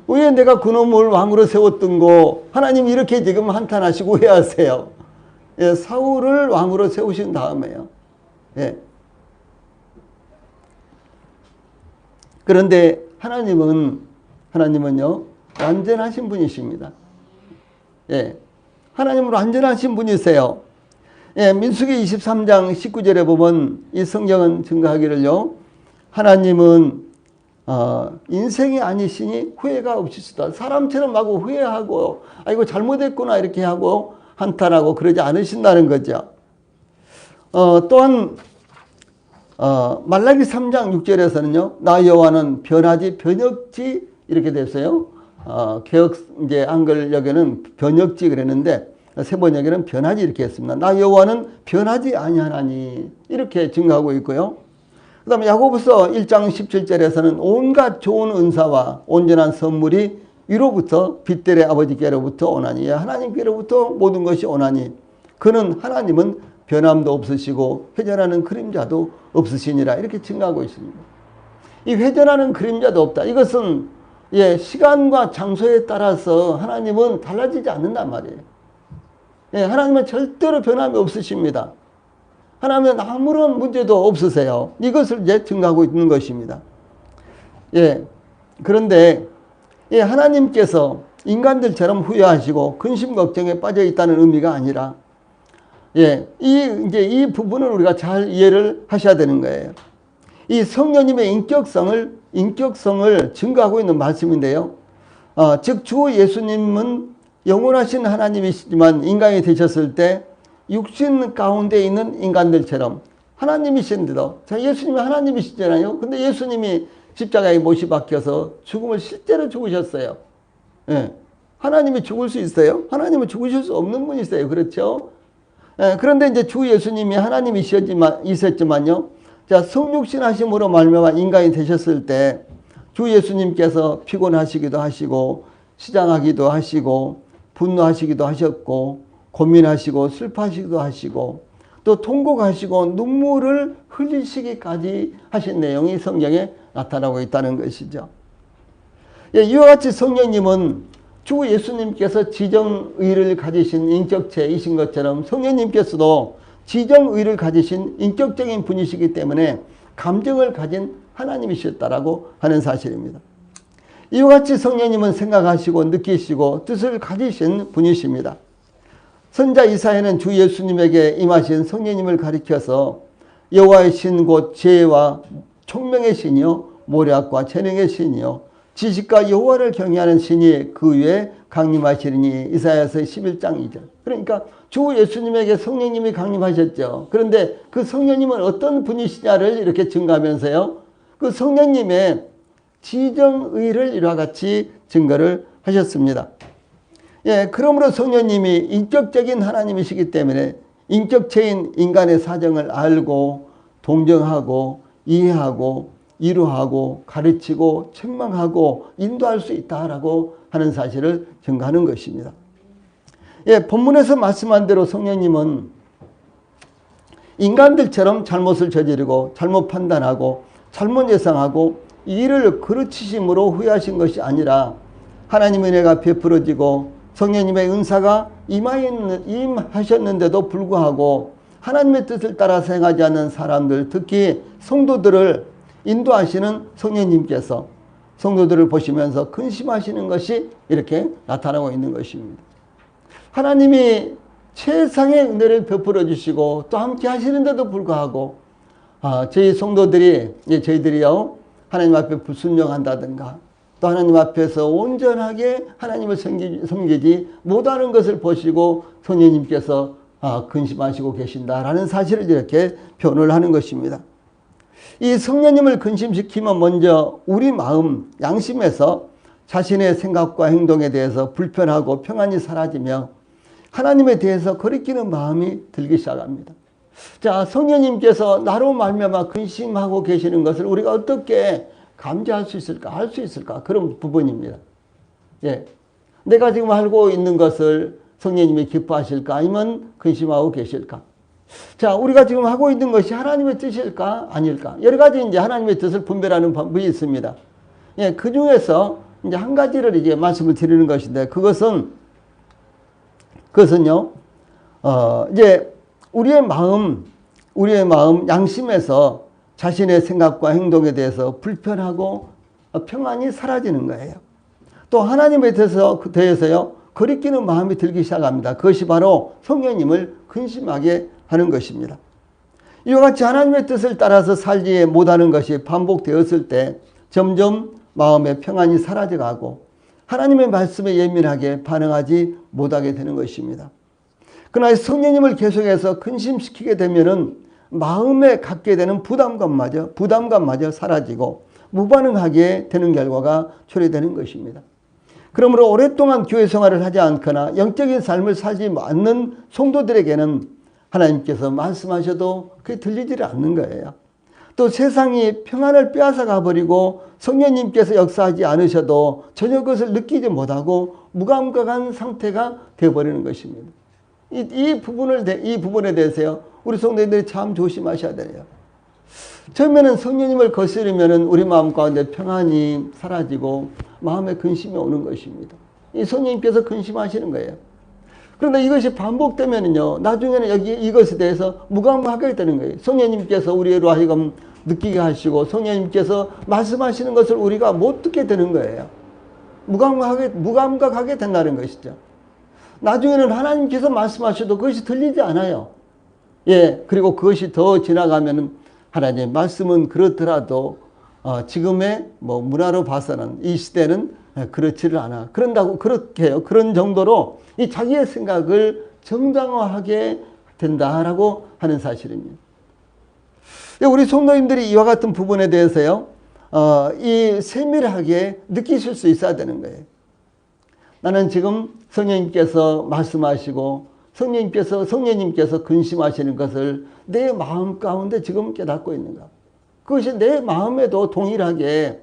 A: 왜 내가 그놈을 왕으로 세웠던 거 하나님 이렇게 지금 한탄하시고 후회하세요. 사울을 왕으로 세우신 다음에요. 그런데 하나님은요 완전하신 분이십니다. 하나님은 완전하신 분이세요. 민수기 23장 19절에 보면 이 성경은 증거하기를요, 하나님은 인생이 아니시니 후회가 없으시다. 사람처럼 하고 후회하고 아이고 잘못했구나 이렇게 하고 한탄하고 그러지 않으신다는 거죠. 또한 말라기 3장 6절에서는요 나 여호와는 변하지 이렇게 됐어요. 개역 이제 한글역에는 변혁지 그랬는데 세 번역에는 변하지 이렇게 했습니다. 나 여호와는 변하지 아니하나니 이렇게 증거하고 있고요. 그 다음에 야고보서 1장 17절에서는 온갖 좋은 은사와 온전한 선물이 위로부터 빛들의 아버지께로부터 오나니, 하나님께로부터 모든 것이 오나니 그는 하나님은 변함도 없으시고 회전하는 그림자도 없으시니라. 이렇게 증거하고 있습니다. 이 회전하는 그림자도 없다. 이것은 시간과 장소에 따라서 하나님은 달라지지 않는단 말이에요. 하나님은 절대로 변함이 없으십니다. 하나님은 아무런 문제도 없으세요. 이것을 이제 증거하고 있는 것입니다. 그런데 하나님께서 인간들처럼 후회하시고 근심 걱정에 빠져 있다는 의미가 아니라 이 부분을 우리가 잘 이해를 하셔야 되는 거예요. 이 성령님의 인격성을 증거하고 있는 말씀인데요. 즉 주 예수님은 영원하신 하나님이시지만 인간이 되셨을 때 육신 가운데 있는 인간들처럼 하나님이신데도, 예수님이 하나님이시잖아요. 근데 예수님이 십자가에 못이 박혀서 죽음을 실제로 죽으셨어요. 하나님이 죽을 수 있어요? 하나님은 죽으실 수 없는 분이세요. 그렇죠? 그런데 이제 주 예수님이 하나님이셨지만요. 자, 성육신 하심으로 말미암아 인간이 되셨을 때 주 예수님께서 피곤하시기도 하시고 시장하기도 하시고 분노하시기도 하셨고 고민하시고 슬퍼하시기도 하시고 또 통곡하시고 눈물을 흘리시기까지 하신 내용이 성경에 나타나고 있다는 것이죠. 이와 같이 성령님은 주 예수님께서 지정의를 가지신 인격체이신 것처럼 성령님께서도 지정의를 가지신 인격적인 분이시기 때문에 감정을 가진 하나님이셨다라고 하는 사실입니다. 이와 같이 성령님은 생각하시고 느끼시고 뜻을 가지신 분이십니다. 선자 이사야는 주 예수님에게 임하신 성령님을 가리켜서 여호와의 신 곧 지혜와 총명의 신이요 모략과 재능의 신이요 지식과 여호와를 경외하는 신이 그 위에 강림하시리니 이사야서 11장 2절. 그러니까 주 예수님에게 성령님이 강림하셨죠. 그런데 그 성령님은 어떤 분이시냐를 이렇게 증거하면서요, 그 성령님의 지정의를 이와 같이 증거를 하셨습니다. 예, 그러므로 성령님이 인격적인 하나님이시기 때문에 인격체인 인간의 사정을 알고 동정하고 이해하고 이루하고 가르치고 책망하고 인도할 수 있다라고 하는 사실을 증거하는 것입니다. 예, 본문에서 말씀한 대로 성령님은 인간들처럼 잘못을 저지르고 잘못 판단하고 잘못 예상하고 이를 그르치심으로 후회하신 것이 아니라 하나님의 은혜가 베풀어지고 성령님의 은사가 임하셨는데도 불구하고 하나님의 뜻을 따라 행하지 않는 사람들, 특히 성도들을 인도하시는 성령님께서 성도들을 보시면서 근심하시는 것이 이렇게 나타나고 있는 것입니다. 하나님이 최상의 은혜를 베풀어 주시고 또 함께 하시는데도 불구하고 저희 성도들이 저희들이요 하나님 앞에 불순종한다든가 또 하나님 앞에서 온전하게 하나님을 섬기지 못하는 것을 보시고 성령님께서 근심하시고 계신다라는 사실을 이렇게 표현을 하는 것입니다. 이 성령님을 근심시키면 먼저 우리 마음, 양심에서 자신의 생각과 행동에 대해서 불편하고 평안이 사라지며 하나님에 대해서 거리끼는 마음이 들기 시작합니다. 자, 성령님께서 나로 말미암아 근심하고 계시는 것을 우리가 어떻게 감지할 수 있을까, 알 수 있을까, 그런 부분입니다. 예, 내가 지금 알고 있는 것을 성령님이 기뻐하실까, 아니면 근심하고 계실까? 자, 우리가 지금 하고 있는 것이 하나님의 뜻일까, 아닐까? 여러 가지 이제 하나님의 뜻을 분별하는 방법이 있습니다. 예, 그 중에서 이제 한 가지를 이제 말씀을 드리는 것인데, 그것은요, 이제 우리의 마음, 양심에서 자신의 생각과 행동에 대해서 불편하고 평안이 사라지는 거예요. 또 하나님에 대해서요, 거리끼는 마음이 들기 시작합니다. 그것이 바로 성령님을 근심하게 하는 것입니다. 이와 같이 하나님의 뜻을 따라서 살지 못하는 것이 반복되었을 때 점점 마음의 평안이 사라져가고 하나님의 말씀에 예민하게 반응하지 못하게 되는 것입니다. 그러나 성령님을 계속해서 근심시키게 되면은 마음에 갖게 되는 부담감마저 사라지고 무반응하게 되는 결과가 초래되는 것입니다. 그러므로 오랫동안 교회 생활을 하지 않거나 영적인 삶을 살지 않는 성도들에게는 하나님께서 말씀하셔도 그게 들리지 않는 거예요. 또 세상이 평안을 빼앗아 가버리고 성령님께서 역사하지 않으셔도 전혀 그것을 느끼지 못하고 무감각한 상태가 되어버리는 것입니다. 이 부분에 대해서요, 우리 성도님들이 참 조심하셔야 돼요. 처음에는 성령님을 거스르면 우리 마음 가운데 평안이 사라지고 마음에 근심이 오는 것입니다. 이 성령님께서 근심하시는 거예요. 그런데 이것이 반복되면요, 나중에는 이것에 대해서 무감각하게 되는 거예요. 성령님께서 우리로 하여금 느끼게 하시고 성령님께서 말씀하시는 것을 우리가 못 듣게 되는 거예요. 무감각하게 된다는 것이죠. 나중에는 하나님께서 말씀하셔도 그것이 들리지 않아요. 예, 그리고 그것이 더 지나가면 하나님의 말씀은 그렇더라도 지금의 문화로 봐서는 이 시대는 그렇지를 않아. 그렇게 해요. 그런 정도로 이 자기의 생각을 정당화하게 된다라고 하는 사실입니다. 우리 성도님들이 이와 같은 부분에 대해서요, 이 세밀하게 느끼실 수 있어야 되는 거예요. 나는 지금 성령님께서 말씀하시고 성령님께서 근심하시는 것을 내 마음 가운데 지금 깨닫고 있는가? 그것이 내 마음에도 동일하게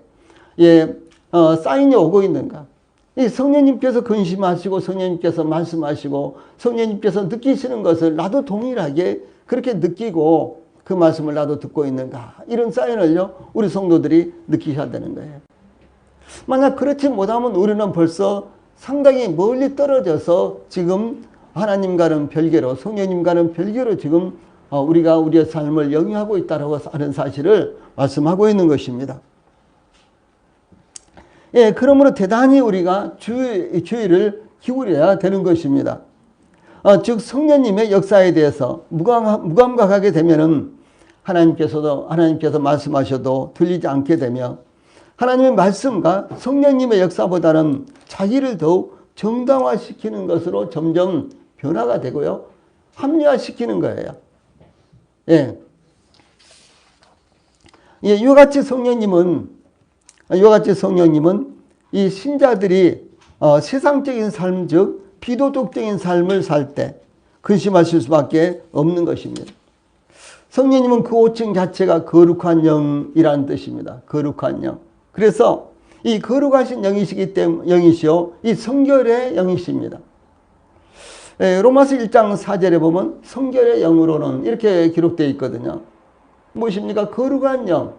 A: 사인이 오고 있는가? 이 성령님께서 근심하시고 성령님께서 말씀하시고 성령님께서 느끼시는 것을 나도 동일하게 그렇게 느끼고 그 말씀을 나도 듣고 있는가? 이런 사인을요, 우리 성도들이 느끼셔야 되는 거예요. 만약 그렇지 못하면 우리는 벌써 상당히 멀리 떨어져서 지금 하나님과는 별개로, 성령님과는 별개로 지금 우리가 우리의 삶을 영위하고 있다고 하는 사실을 말씀하고 있는 것입니다. 예, 그러므로 대단히 우리가 주의를 기울여야 되는 것입니다. 즉 성령님의 역사에 대해서 무감각하게 되면은 하나님께서 말씀하셔도 들리지 않게 되며, 하나님의 말씀과 성령님의 역사보다는 자기를 더욱 정당화시키는 것으로 점점 변화가 되고요, 합리화시키는 거예요. 예. 예, 이와 같이 성령님은 이 신자들이 세상적인 삶, 즉 비도덕적인 삶을 살 때 근심하실 수밖에 없는 것입니다. 성령님은 그 호칭 자체가 거룩한 영이라는 뜻입니다. 거룩한 영. 그래서 이 거룩하신 영이시요, 이 성결의 영이십니다. 로마서 1장 4절에 보면 성결의 영으로는 이렇게 기록되어 있거든요. 무엇입니까? 거룩한 영.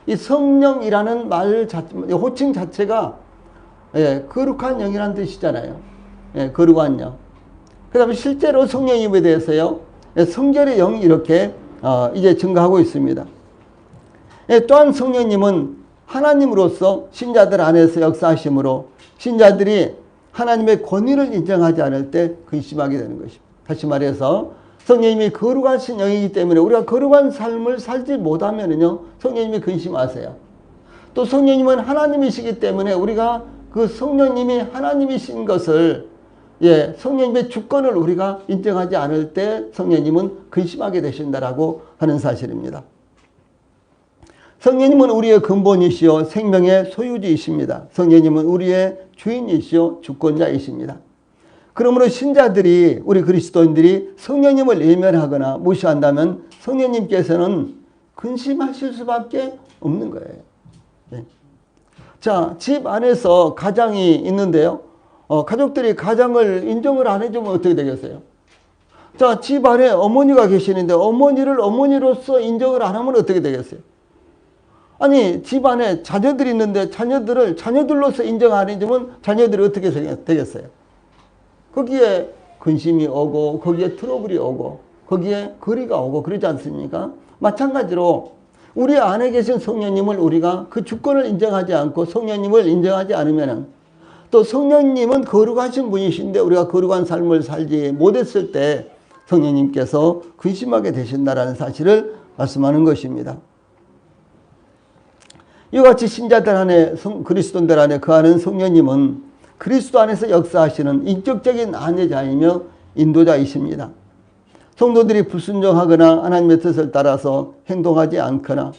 A: 이 성령이라는 호칭 자체가 거룩한 영이라는 뜻이잖아요. 거룩한 영. 그 다음에 실제로 성령님에 대해서요, 성결의 영이 이렇게 이제 증가하고 있습니다. 또한 성령님은 하나님으로서 신자들 안에서 역사하심으로 신자들이 하나님의 권위를 인정하지 않을 때 근심하게 되는 것입니다. 다시 말해서 성령님이 거룩하신 영이기 때문에 우리가 거룩한 삶을 살지 못하면요, 성령님이 근심하세요. 또 성령님은 하나님이시기 때문에 우리가 그 성령님이 하나님이신 것을, 성령님의 주권을 우리가 인정하지 않을 때 성령님은 근심하게 되신다라고 하는 사실입니다. 성령님은 우리의 근본이시요 생명의 소유주이십니다. 성령님은 우리의 주인이시요 주권자이십니다. 그러므로 신자들이, 우리 그리스도인들이 성령님을 외면하거나 무시한다면 성령님께서는 근심하실 수밖에 없는 거예요. 자, 집 안에서 가장이 있는데요, 가족들이 가장을 인정을 안 해주면 어떻게 되겠어요? 자, 집 안에 어머니가 계시는데 어머니를 어머니로서 인정을 안 하면 어떻게 되겠어요? 아니, 집 안에 자녀들이 있는데 자녀들을 자녀들로서 인정 안 해주면 자녀들이 어떻게 되겠어요? 거기에 근심이 오고, 거기에 트러블이 오고, 거기에 거리가 오고 그러지 않습니까? 마찬가지로 우리 안에 계신 성령님을 우리가 그 주권을 인정하지 않고 성령님을 인정하지 않으면, 또 성령님은 거룩하신 분이신데 우리가 거룩한 삶을 살지 못했을 때 성령님께서 근심하게 되신다라는 사실을 말씀하는 것입니다. 이와 같이 신자들 안에, 그리스도인들 안에 거하는 성령님은 그리스도 안에서 역사하시는 인격적인 안내자이며 인도자이십니다. 성도들이 불순종하거나 하나님의 뜻을 따라서 행동하지 않거나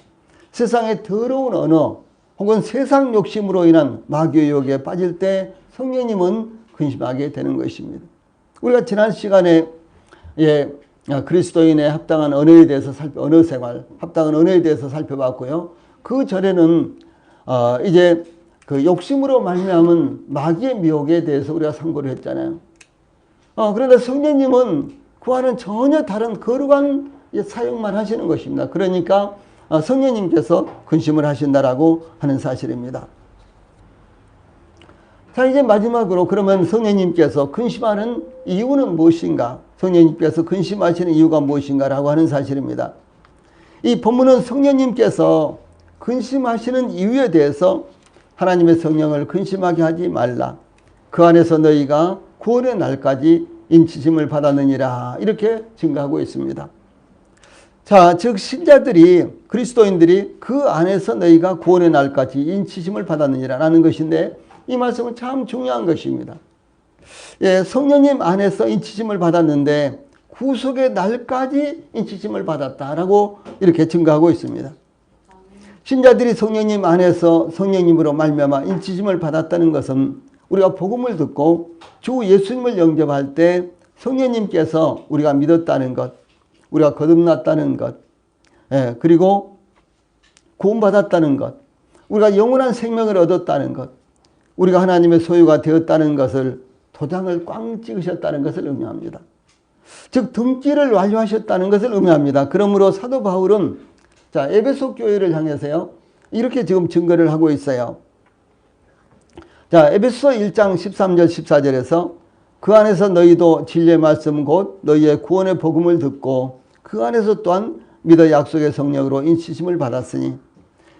A: 세상의 더러운 언어 혹은 세상 욕심으로 인한 마귀의 유혹에 빠질 때 성령님은 근심하게 되는 것입니다. 우리가 지난 시간에 그리스도인의 합당한 언어에 대해서 언어 생활, 합당한 언어에 대해서 살펴봤고요. 그 전에는 이제 그 욕심으로 말미암은 마귀의 미혹에 대해서 우리가 상고를 했잖아요. 그런데 성령님은 그와는 전혀 다른 거룩한 사역만 하시는 것입니다. 그러니까 성령님께서 근심을 하신다라고 하는 사실입니다. 자, 이제 마지막으로 그러면 성령님께서 근심하는 이유는 무엇인가? 성령님께서 근심하시는 이유가 무엇인가라고 하는 사실입니다. 이 본문은 성령님께서 근심하시는 이유에 대해서 하나님의 성령을 근심하게 하지 말라. 그 안에서 너희가 구원의 날까지 인치심을 받았느니라. 이렇게 증거하고 있습니다. 자, 즉 신자들이, 그리스도인들이 그 안에서 너희가 구원의 날까지 인치심을 받았느니라 라는 것인데, 이 말씀은 참 중요한 것입니다. 성령님 안에서 인치심을 받았는데 구속의 날까지 인치심을 받았다라고 이렇게 증거하고 있습니다. 신자들이 성령님 안에서 성령님으로 말미암아 인치심을 받았다는 것은 우리가 복음을 듣고 주 예수님을 영접할 때 성령님께서 우리가 믿었다는 것, 우리가 거듭났다는 것, 그리고 구원받았다는 것, 우리가 영원한 생명을 얻었다는 것, 우리가 하나님의 소유가 되었다는 것을, 도장을 꽝 찍으셨다는 것을 의미합니다. 즉 등기를 완료하셨다는 것을 의미합니다. 그러므로 사도 바울은 에베소 교회를 향해서요 이렇게 지금 증거를 하고 있어요. 자, 에베소 1장 13절 14절에서 그 안에서 너희도 진리의 말씀 곧 너희의 구원의 복음을 듣고 그 안에서 또한 믿어 약속의 성령으로 인치심을 받았으니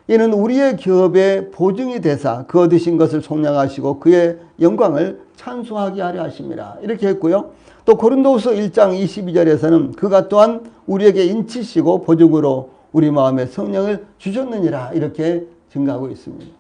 A: 이는 우리의 기업의 보증이 되사 그 얻으신 것을 속량하시고 그의 영광을 찬송하게 하려 하심이라. 이렇게 했고요. 또 고린도후서 1장 22절에서는 그가 또한 우리에게 인치시고 보증으로 우리 마음에 성령을 주셨느니라. 이렇게 증가하고 있습니다.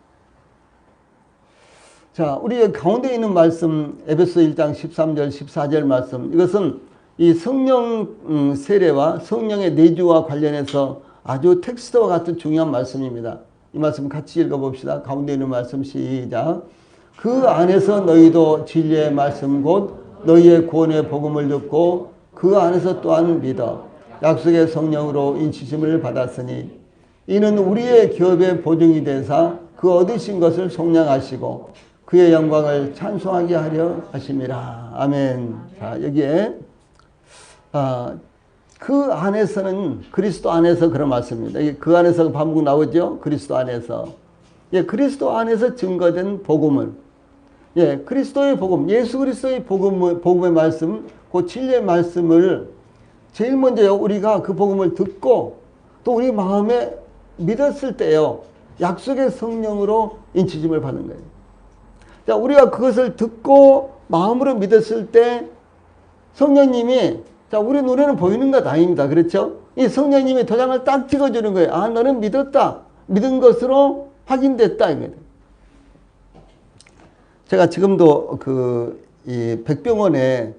A: 자, 우리 가운데 있는 말씀 에베소 1장 13절 14절 말씀, 이것은 이 성령 세례와 성령의 내주와 관련해서 아주 텍스트와 같은 중요한 말씀입니다. 이 말씀 같이 읽어봅시다. 가운데 있는 말씀 시작. 그 안에서 너희도 진리의 말씀 곧 너희의 구원의 복음을 듣고 그 안에서 또한 믿어 약속의 성령으로 인치심을 받았으니 이는 우리의 기업의 보증이 되사 그 얻으신 것을 속량하시고 그의 영광을 찬송하게 하려 하심이라. 아멘. 자, 여기에 그 안에서는 그리스도 안에서 그런 말씀입니다. 그 안에서 반복 나오죠. 그리스도 안에서. 예, 그리스도 안에서 증거된 복음을, 예, 그리스도의 복음, 예수 그리스도의 복음의 말씀, 그 진리의 말씀을 제일 먼저 우리가 그 복음을 듣고 또 우리 마음에 믿었을 때요, 약속의 성령으로 인치심을 받는 거예요. 자, 우리가 그것을 듣고 마음으로 믿었을 때 성령님이, 자, 우리 눈에는 보이는 것 아닙니다. 그렇죠? 이 성령님이 도장을 딱 찍어주는 거예요. 아, 너는 믿었다. 믿은 것으로 확인됐다. 이겁니다. 제가 지금도 이 백병원에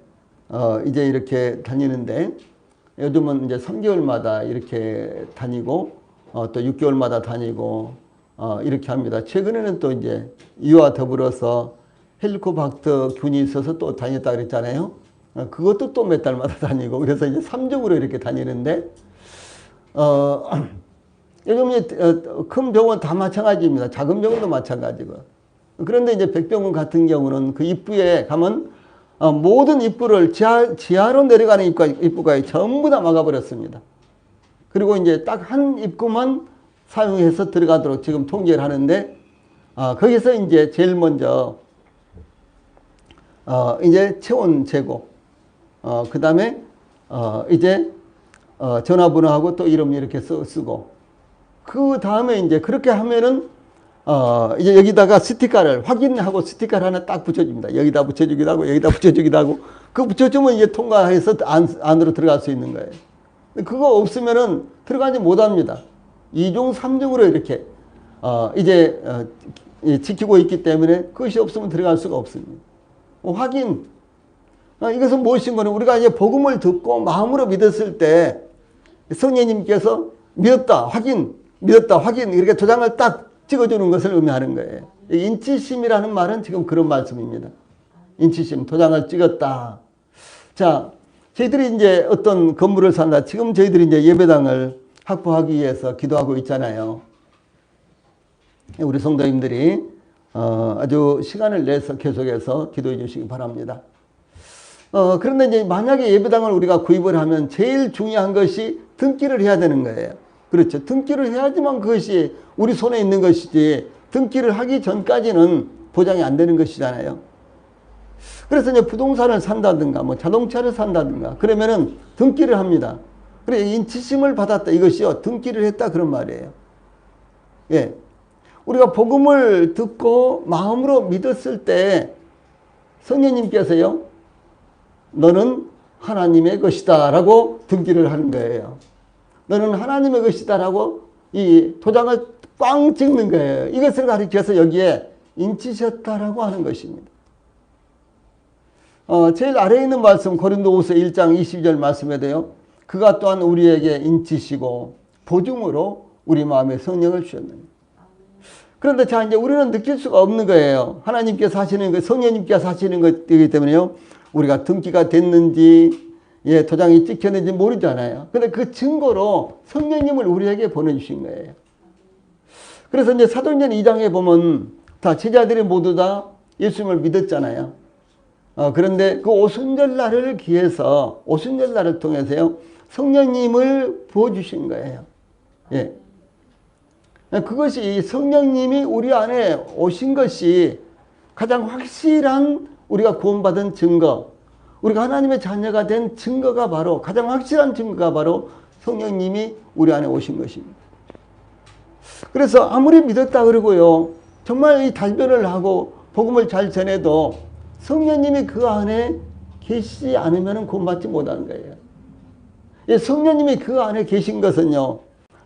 A: 이제 이렇게 다니는데 요즘은 이제 3개월마다 이렇게 다니고 또 6개월마다 다니고 이렇게 합니다. 최근에는 또 이제 이와 더불어서 헬리코박터 균이 있어서 또 다녔다 그랬잖아요. 그것도 또 몇 달마다 다니고 그래서 이제 3종으로 이렇게 다니는데 요즘 큰 병원 다 마찬가지입니다. 작은 병원도 마찬가지고. 그런데 이제 백병원 같은 경우는 그 입구에 가면 모든 입구를 지하로 내려가는 입구가 전부 다 막아버렸습니다. 그리고 이제 딱 한 입구만 사용해서 들어가도록 지금 통제를 하는데 거기서 이제 제일 먼저 이제 체온 재고, 그 다음에 이제 전화번호하고 또 이름 이렇게 쓰고, 그 다음에 이제 그렇게 하면은 이제 여기다가 스티커를 확인하고 스티커를 하나 딱 붙여줍니다. 여기다 붙여주기도 하고 여기다 붙여주기도 하고, 그거 붙여주면 이제 통과해서 안으로 들어갈 수 있는 거예요. 그거 없으면은 들어가지 못합니다. 2중, 3중으로 이렇게 이제 지키고 있기 때문에 그것이 없으면 들어갈 수가 없습니다. 확인. 이것은 무엇인 거는 우리가 이제 복음을 듣고 마음으로 믿었을 때 성령님께서 믿었다, 확인, 믿었다, 확인, 이렇게 도장을 딱 찍어주는 것을 의미하는 거예요. 인치심이라는 말은 지금 그런 말씀입니다. 인치심, 도장을 찍었다. 자, 저희들이 이제 어떤 건물을 산다. 지금 저희들이 이제 예배당을 확보하기 위해서 기도하고 있잖아요. 우리 성도님들이 아주 시간을 내서 계속해서 기도해 주시기 바랍니다. 그런데 이제 만약에 예배당을 우리가 구입을 하면 제일 중요한 것이 등기를 해야 되는 거예요. 그렇죠. 등기를 해야지만 그것이 우리 손에 있는 것이지, 등기를 하기 전까지는 보장이 안 되는 것이잖아요. 그래서 이제 부동산을 산다든가 뭐 자동차를 산다든가 그러면은 등기를 합니다. 그래, 인치심을 받았다, 이것이요, 등기를 했다, 그런 말이에요. 예. 우리가 복음을 듣고 마음으로 믿었을 때 성령님께서요, 너는 하나님의 것이다 라고 등기를 하는 거예요. 너는 하나님의 것이다 라고 이 도장을 꽝 찍는 거예요. 이것을 가리켜서 여기에 인치셨다라고 하는 것입니다. 제일 아래에 있는 말씀 고린도후서 1장 20절 말씀에도요, 그가 또한 우리에게 인치시고 보증으로 우리 마음에 성령을 주셨느니. 그런데 자, 이제 우리는 느낄 수가 없는 거예요. 하나님께서 하시는 것, 성령님께서 하시는 것이기 때문에요, 우리가 등기가 됐는지, 예, 도장이 찍혔는지 모르잖아요. 근데 그 증거로 성령님을 우리에게 보내주신 거예요. 그래서 이제 사도행전 2장에 보면 다 제자들이 모두 다 예수님을 믿었잖아요. 그런데 그 오순절날을 기해서, 오순절날을 통해서요, 성령님을 부어주신 거예요. 예. 그것이 성령님이 우리 안에 오신 것이 가장 확실한 우리가 구원받은 증거, 우리가 하나님의 자녀가 된 증거가 바로, 가장 확실한 증거가 바로 성령님이 우리 안에 오신 것입니다. 그래서 아무리 믿었다 그러고요, 정말 이 달변을 하고 복음을 잘 전해도 성령님이 그 안에 계시지 않으면 구원받지 못하는 거예요. 성령님이 그 안에 계신 것은요,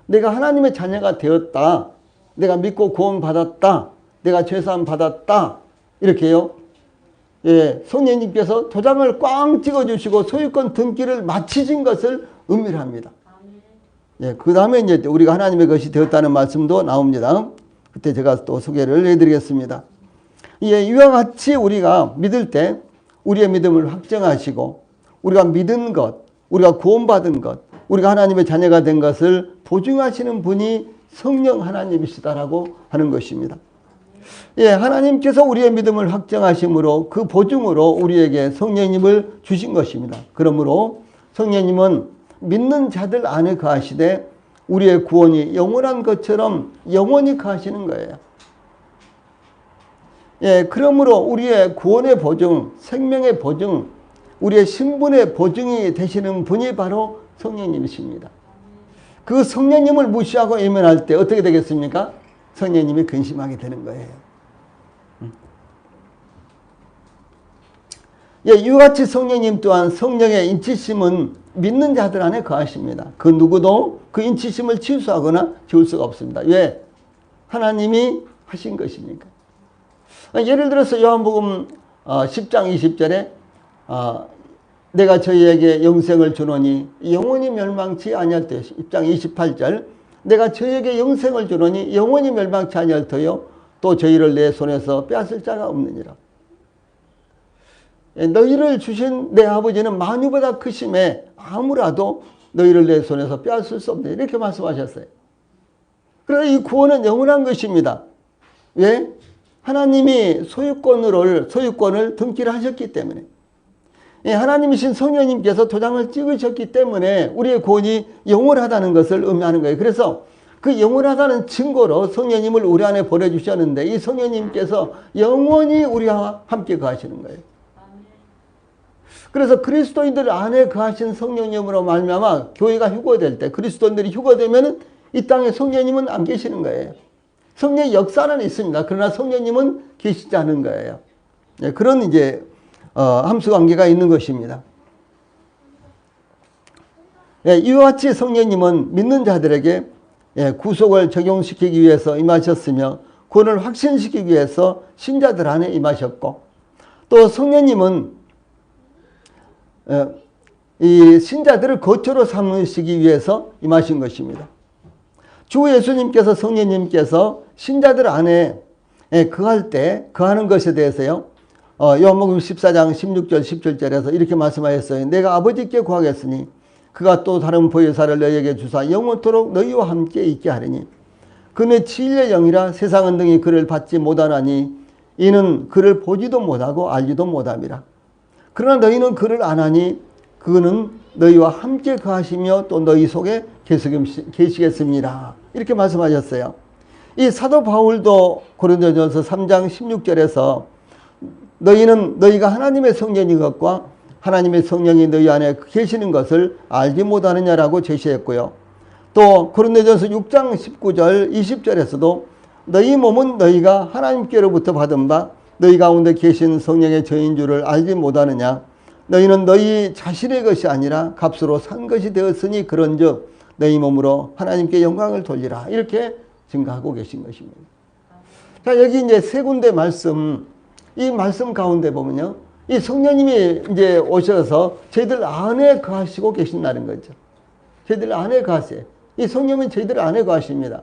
A: 내가 하나님의 자녀가 되었다, 내가 믿고 구원받았다, 내가 죄사함 받았다, 이렇게요. 예, 성령님께서 도장을 꽝 찍어주시고 소유권 등기를 마치신 것을 의미를 합니다. 예, 그 다음에 이제 우리가 하나님의 것이 되었다는 말씀도 나옵니다. 그때 제가 또 소개를 해드리겠습니다. 예, 이와 같이 우리가 믿을 때 우리의 믿음을 확정하시고 우리가 믿은 것, 우리가 구원받은 것, 우리가 하나님의 자녀가 된 것을 보증하시는 분이 성령 하나님이시다라고 하는 것입니다. 예, 하나님께서 우리의 믿음을 확정하심으로 그 보증으로 우리에게 성령님을 주신 것입니다. 그러므로 성령님은 믿는 자들 안에 거하시되 우리의 구원이 영원한 것처럼 영원히 거하시는 거예요. 예, 그러므로 우리의 구원의 보증, 생명의 보증, 우리의 신분의 보증이 되시는 분이 바로 성령님이십니다. 그 성령님을 무시하고 외면할 때 어떻게 되겠습니까? 성령님이 근심하게 되는 거예요. 예, 이와 같이 성령님 또한 성령의 인치심은 믿는 자들 안에 거하십니다. 그 누구도 그 인치심을 취소하거나 지울 수가 없습니다. 왜? 하나님이 하신 것이니까. 예를 들어서 요한복음 10장 20절에 내가 저희에게 영생을 주노니 영원히 멸망치 아니할 터요. 10장 28절 내가 저희에게 영생을 주노니 영원히 멸망치 아니할 터요. 또 저희를 내 손에서 빼앗을 자가 없느니라. 너희를 주신 내 아버지는 만유보다 크심에 아무라도 너희를 내 손에서 빼앗을 수 없네. 이렇게 말씀하셨어요. 그래서 이 구원은 영원한 것입니다. 왜? 하나님이 소유권을 등기를 하셨기 때문에. 하나님이신 성령님께서 도장을 찍으셨기 때문에 우리의 구원이 영원하다는 것을 의미하는 거예요. 그래서 그 영원하다는 증거로 성령님을 우리 안에 보내주셨는데 이 성령님께서 영원히 우리와 함께 거하시는 거예요. 그래서 그리스도인들 안에 거하신 성령님으로 말미암아 교회가 휴거될 때 그리스도인들이 휴거되면 이 땅에 성령님은 안 계시는 거예요. 성령의 역사는 있습니다. 그러나 성령님은 계시지 않은 거예요. 그런 이제 함수 관계가 있는 것입니다. 이와 같이 성령님은 믿는 자들에게 구속을 적용시키기 위해서 임하셨으며 구원을 확신시키기 위해서 신자들 안에 임하셨고 또 성령님은 이 신자들을 거처로 삼으시기 위해서 임하신 것입니다. 주 예수님께서 성령님께서 신자들 안에 거할 때 거하는 것에 대해서요. 요한복음 14장 16절 17절에서 이렇게 말씀하셨어요. 내가 아버지께 구하겠으니 그가 또 다른 보혜사를 너희에게 주사 영원토록 너희와 함께 있게 하리니 그는 진리의 영이라 세상은 등이 그를 받지 못하나니 이는 그를 보지도 못하고 알지도 못함이라. 그러나 너희는 그를 아나니 그는 너희와 함께 거하시며 또 너희 속에 계시겠습니다. 이렇게 말씀하셨어요. 이 사도 바울도 고린도전서 3장 16절에서 너희가 하나님의 성령인 것과 하나님의 성령이 너희 안에 계시는 것을 알지 못하느냐라고 제시했고요. 또 고린도전서 6장 19절 20절에서도 너희 몸은 너희가 하나님께로부터 받은 바 너희 가운데 계신 성령의 저인 줄을 알지 못하느냐. 너희는 너희 자신의 것이 아니라 값으로 산 것이 되었으니 그런즉 너희 몸으로 하나님께 영광을 돌리라. 이렇게 증거하고 계신 것입니다. 자, 여기 이제 세 군데 말씀, 이 말씀 가운데 보면요. 이 성령님이 이제 오셔서 저희들 안에 거하시고 계신다는 거죠. 저희들 안에 거하세요. 이 성령은 저희들 안에 거하십니다.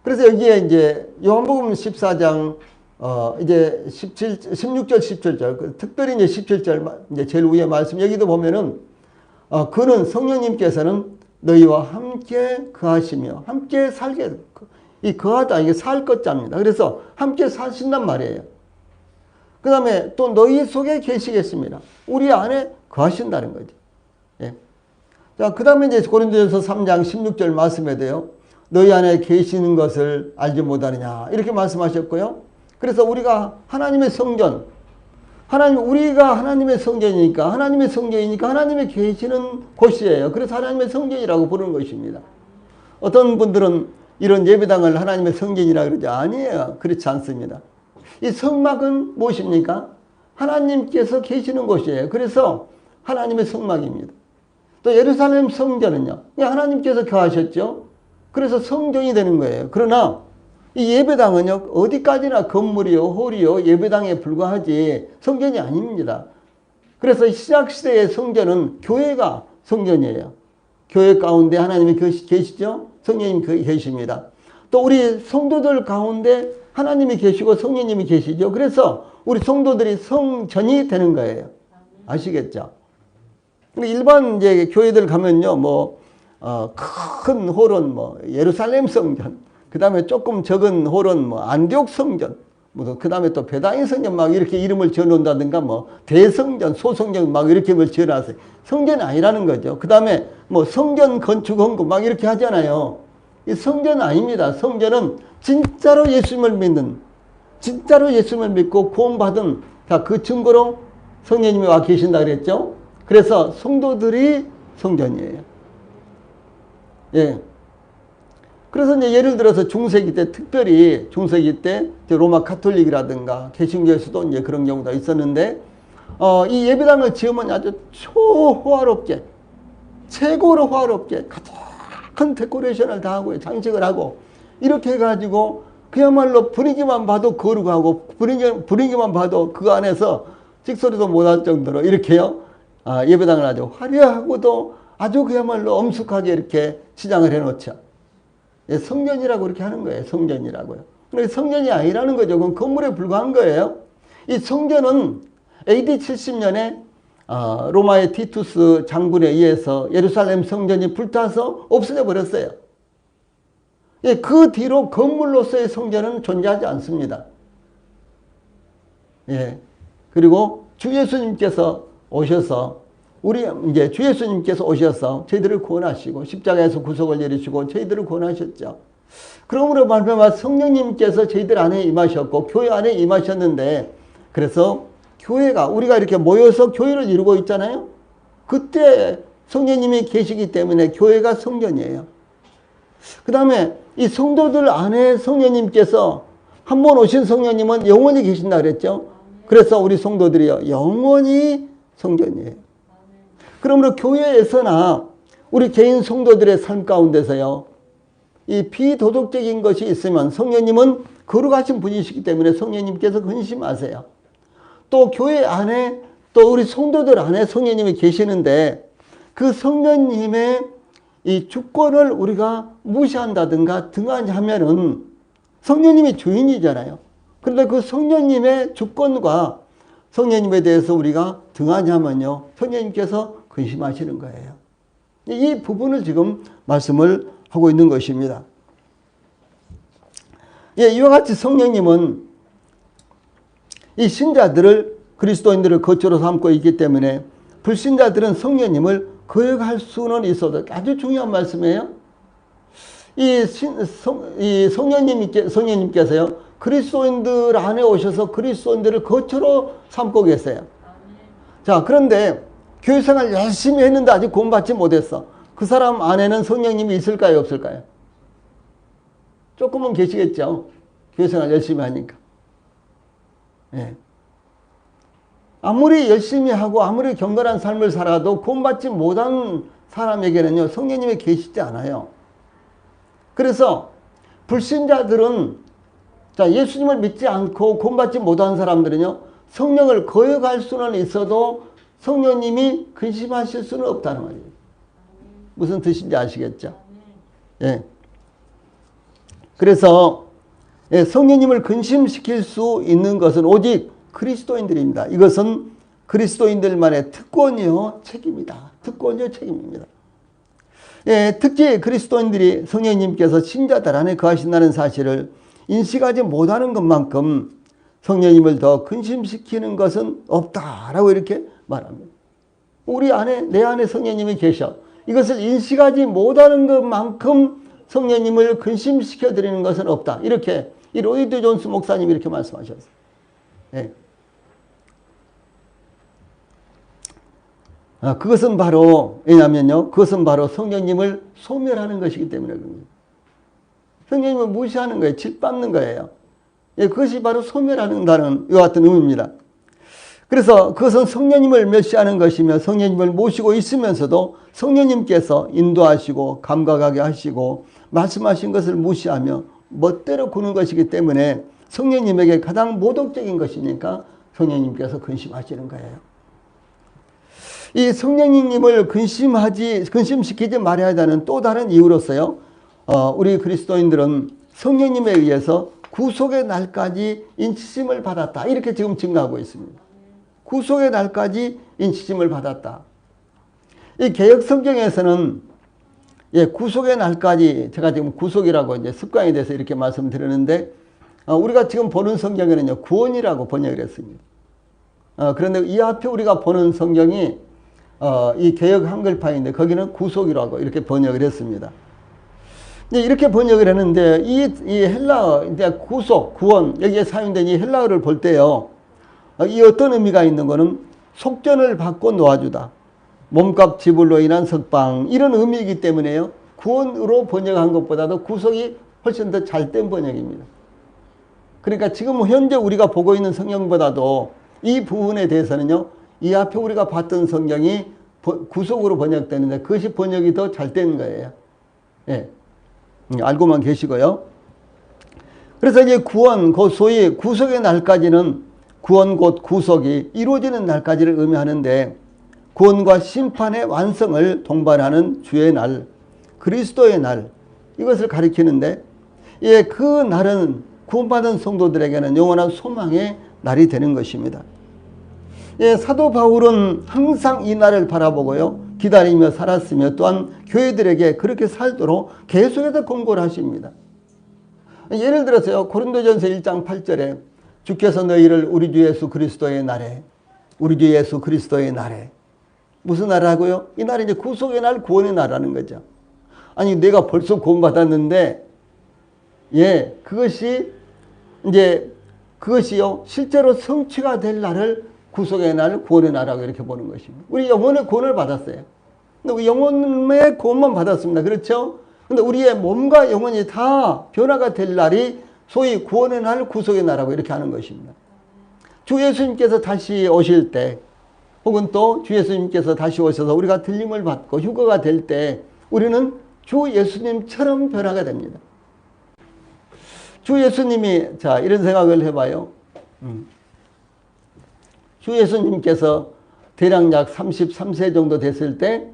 A: 그래서 여기에 이제 요한복음 14장 이제 16절 17절 특별히 이제 17절 이제 제일 위에 말씀 여기도 보면은 그는 성령님께서는 너희와 함께 거하시며 함께 살게 이 거하다 이게 살 것자입니다. 그래서 함께 사신단 말이에요. 그 다음에 또 너희 속에 계시겠습니다. 우리 안에 거하신다는 거죠. 예. 자, 그 다음에 이제 고린도전서 3장 16절 말씀에 대요. 너희 안에 계시는 것을 알지 못하느냐. 이렇게 말씀하셨고요. 그래서 우리가 하나님의 성전, 우리가 하나님의 성전이니까 하나님의 계시는 곳이에요. 그래서 하나님의 성전이라고 부르는 것입니다. 어떤 분들은 이런 예배당을 하나님의 성전이라고 그러죠. 아니에요. 그렇지 않습니다. 이 성막은 무엇입니까? 하나님께서 계시는 곳이에요. 그래서 하나님의 성막입니다. 또 예루살렘 성전은요, 하나님께서 거하셨죠. 그래서 성전이 되는 거예요. 그러나 이 예배당은요, 어디까지나 건물이요, 홀이요, 예배당에 불과하지 성전이 아닙니다. 그래서 신약시대의 성전은 교회가 성전이에요. 교회 가운데 하나님이 계시죠? 성령님이 계십니다. 또 우리 성도들 가운데 하나님이 계시고 성령님이 계시죠. 그래서 우리 성도들이 성전이 되는 거예요. 아시겠죠? 일반 이제 교회들 가면요, 큰 홀은 예루살렘 성전, 그 다음에 조금 적은 홀은 안디옥 성전, 그 다음에 또 베다인 성전 막 이렇게 이름을 지어 놓는다든가 대성전, 소성전 막 이렇게 지어 놨어요. 성전이 아니라는 거죠. 그 다음에 성전 건축 헌금 막 이렇게 하잖아요. 이 성전은 아닙니다. 성전은 진짜로 예수님을 믿고 구원받은 그 증거로 성령님이 와 계신다 그랬죠. 그래서 성도들이 성전이에요. 예. 그래서 이제 예를 들어서 중세기 때 특별히 중세기 때 로마 카톨릭이라든가 개신교에서도 이제 그런 경우가 있었는데 이 예배당을 지으면 아주 초호화롭게 최고로 화롭게 가득한 데코레이션을 다 하고 장식을 하고 이렇게 해가지고 그야말로 분위기만 봐도 거룩하고 분위기만 봐도 그 안에서 찍소리도 못할 정도로 이렇게요. 예배당을 아주 화려하고도 아주 그야말로 엄숙하게 이렇게 치장을 해놓죠. 성전이라고 이렇게 하는 거예요. 성전이라고요. 그런데 성전이 아니라는 거죠. 그건 건물에 불과한 거예요. 이 성전은 AD 70년에 로마의 티투스 장군에 의해서 예루살렘 성전이 불타서 없어져 버렸어요. 그 뒤로 건물로서의 성전은 존재하지 않습니다. 예. 그리고 주 예수님께서 오셔서 주 예수님께서 오셔서 저희들을 구원하시고 십자가에서 구속을 내리시고 저희들을 구원하셨죠. 그러므로 말미암아 성령님께서 저희들 안에 임하셨고 교회 안에 임하셨는데 그래서 교회가 우리가 이렇게 모여서 교회를 이루고 있잖아요. 그때 성령님이 계시기 때문에 교회가 성전이에요. 그 다음에 이 성도들 안에 성령님께서 한 번 오신 성령님은 영원히 계신다 그랬죠. 그래서 우리 성도들이요 영원히 성전이에요. 그러므로 교회에서나 우리 개인 성도들의 삶 가운데서요 이 비도덕적인 것이 있으면 성령님은 거룩하신 분이시기 때문에 성령님께서 근심하세요. 또 교회 안에 또 우리 성도들 안에 성령님이 계시는데 그 성령님의 이 주권을 우리가 무시한다든가 등한하면은 성령님이 주인이잖아요. 그런데 그 성령님의 주권과 성령님에 대해서 우리가 등한하면요 성령님께서 근심하시는 거예요. 이 부분을 지금 말씀을 하고 있는 것입니다. 예, 이와 같이 성령님은 이 신자들을 그리스도인들을 거처로 삼고 있기 때문에 불신자들은 성령님을 거역할 수는 있어도 아주 중요한 말씀이에요. 이 성령님께서요 그리스도인들 안에 오셔서 그리스도인들을 거처로 삼고 계세요. 자, 그런데 교회생활 열심히 했는데 아직 구원받지 못했어. 그 사람 안에는 성령님이 있을까요, 없을까요? 조금은 계시겠죠. 교회생활 열심히 하니까. 예. 아무리 열심히 하고 아무리 경건한 삶을 살아도 구원받지 못한 사람에게는요 성령님이 계시지 않아요. 그래서 불신자들은 예수님을 믿지 않고 구원받지 못한 사람들은요 성령을 거역할 수는 있어도 성령님이 근심하실 수는 없다는 말이에요. 무슨 뜻인지 아시겠죠? 예. 그래서 성령님을 근심시킬 수 있는 것은 오직 그리스도인들입니다. 이것은 그리스도인들만의 특권이요 책임이다. 특권이요 책임입니다. 예, 특히 그리스도인들이 성령님께서 신자들 안에 거하신다는 사실을 인식하지 못하는 것만큼 성령님을 더 근심시키는 것은 없다라고 이렇게 말합니다. 우리 안에 내 안에 성령님이 계셔. 이것을 인식하지 못하는 것만큼 성령님을 근심시켜 드리는 것은 없다. 이렇게 이 로이드 존스 목사님이 이렇게 말씀하셨어요. 예. 그것은 바로, 왜냐면요, 그것은 바로 성령님을 소멸하는 것이기 때문에 그럽니다. 성령님을 무시하는 거예요. 짓밟는 거예요. 예, 그것이 바로 소멸한다는 이와 같은 의미입니다. 그래서 그것은 성령님을 멸시하는 것이며 성령님을 모시고 있으면서도 성령님께서 인도하시고 감각하게 하시고 말씀하신 것을 무시하며 멋대로 구는 것이기 때문에 성령님에게 가장 모독적인 것이니까 성령님께서 근심하시는 거예요. 이 성령님을 근심시키지 말아야 하는 또 다른 이유로서요, 우리 그리스도인들은 성령님에 의해서 구속의 날까지 인치심을 받았다. 이렇게 지금 증거하고 있습니다. 구속의 날까지 인치심을 받았다. 이 개역 성경에서는 구속의 날까지, 제가 지금 구속이라고 이제 습관에 대해서 이렇게 말씀드렸는데, 우리가 지금 보는 성경에는요, 구원이라고 번역을 했습니다. 그런데 이 앞에 우리가 보는 성경이 이 개역 한글판인데 거기는 구속이라고 이렇게 번역을 했습니다. 이렇게 번역을 했는데 이 헬라어, 이제 구속, 구원, 여기에 사용된 이 헬라어를 볼 때요, 이 어떤 의미가 있는 거는 속전을 받고 놓아주다, 몸값 지불로 인한 석방, 이런 의미이기 때문에요, 구원으로 번역한 것보다도 구속이 훨씬 더 잘된 번역입니다. 그러니까 지금 현재 우리가 보고 있는 성경보다도 이 부분에 대해서는요, 이 앞에 우리가 봤던 성경이 구속으로 번역되는데 그것이 번역이 더 잘된 거예요. 예. 알고만 계시고요. 그래서 이제 구원, 그 소위 구속의 날까지는 구원 곧 구속이 이루어지는 날까지를 의미하는데, 구원과 심판의 완성을 동반하는 주의 날, 그리스도의 날, 이것을 가리키는데, 예, 그 날은 구원받은 성도들에게는 영원한 소망의 날이 되는 것입니다. 예, 사도 바울은 항상 이 날을 바라보고요, 기다리며 살았으며 또한 교회들에게 그렇게 살도록 계속해서 권고를 하십니다. 예를 들어서요, 고린도전서 1장 8절에 주께서 너희를 우리 주 예수 그리스도의 날에, 우리 주 예수 그리스도의 날에, 무슨 날이라고요? 이 날이 이제 구속의 날, 구원의 날이라는 거죠. 아니, 내가 벌써 구원받았는데, 예, 그것이요, 실제로 성취가 될 날을 구속의 날, 구원의 날이라고 이렇게 보는 것입니다. 우리 영혼의 구원을 받았어요. 근데 영혼의 구원만 받았습니다. 그렇죠? 근데 우리의 몸과 영혼이 다 변화가 될 날이 소위 구원의 날, 구속의 날이라고 이렇게 하는 것입니다. 주 예수님께서 다시 오실 때, 혹은 또 주 예수님께서 다시 오셔서 우리가 들림을 받고 휴거가 될 때, 우리는 주 예수님처럼 변화가 됩니다. 주 예수님이, 자, 이런 생각을 해봐요. 주 예수님께서 대략 약 33세 정도 됐을 때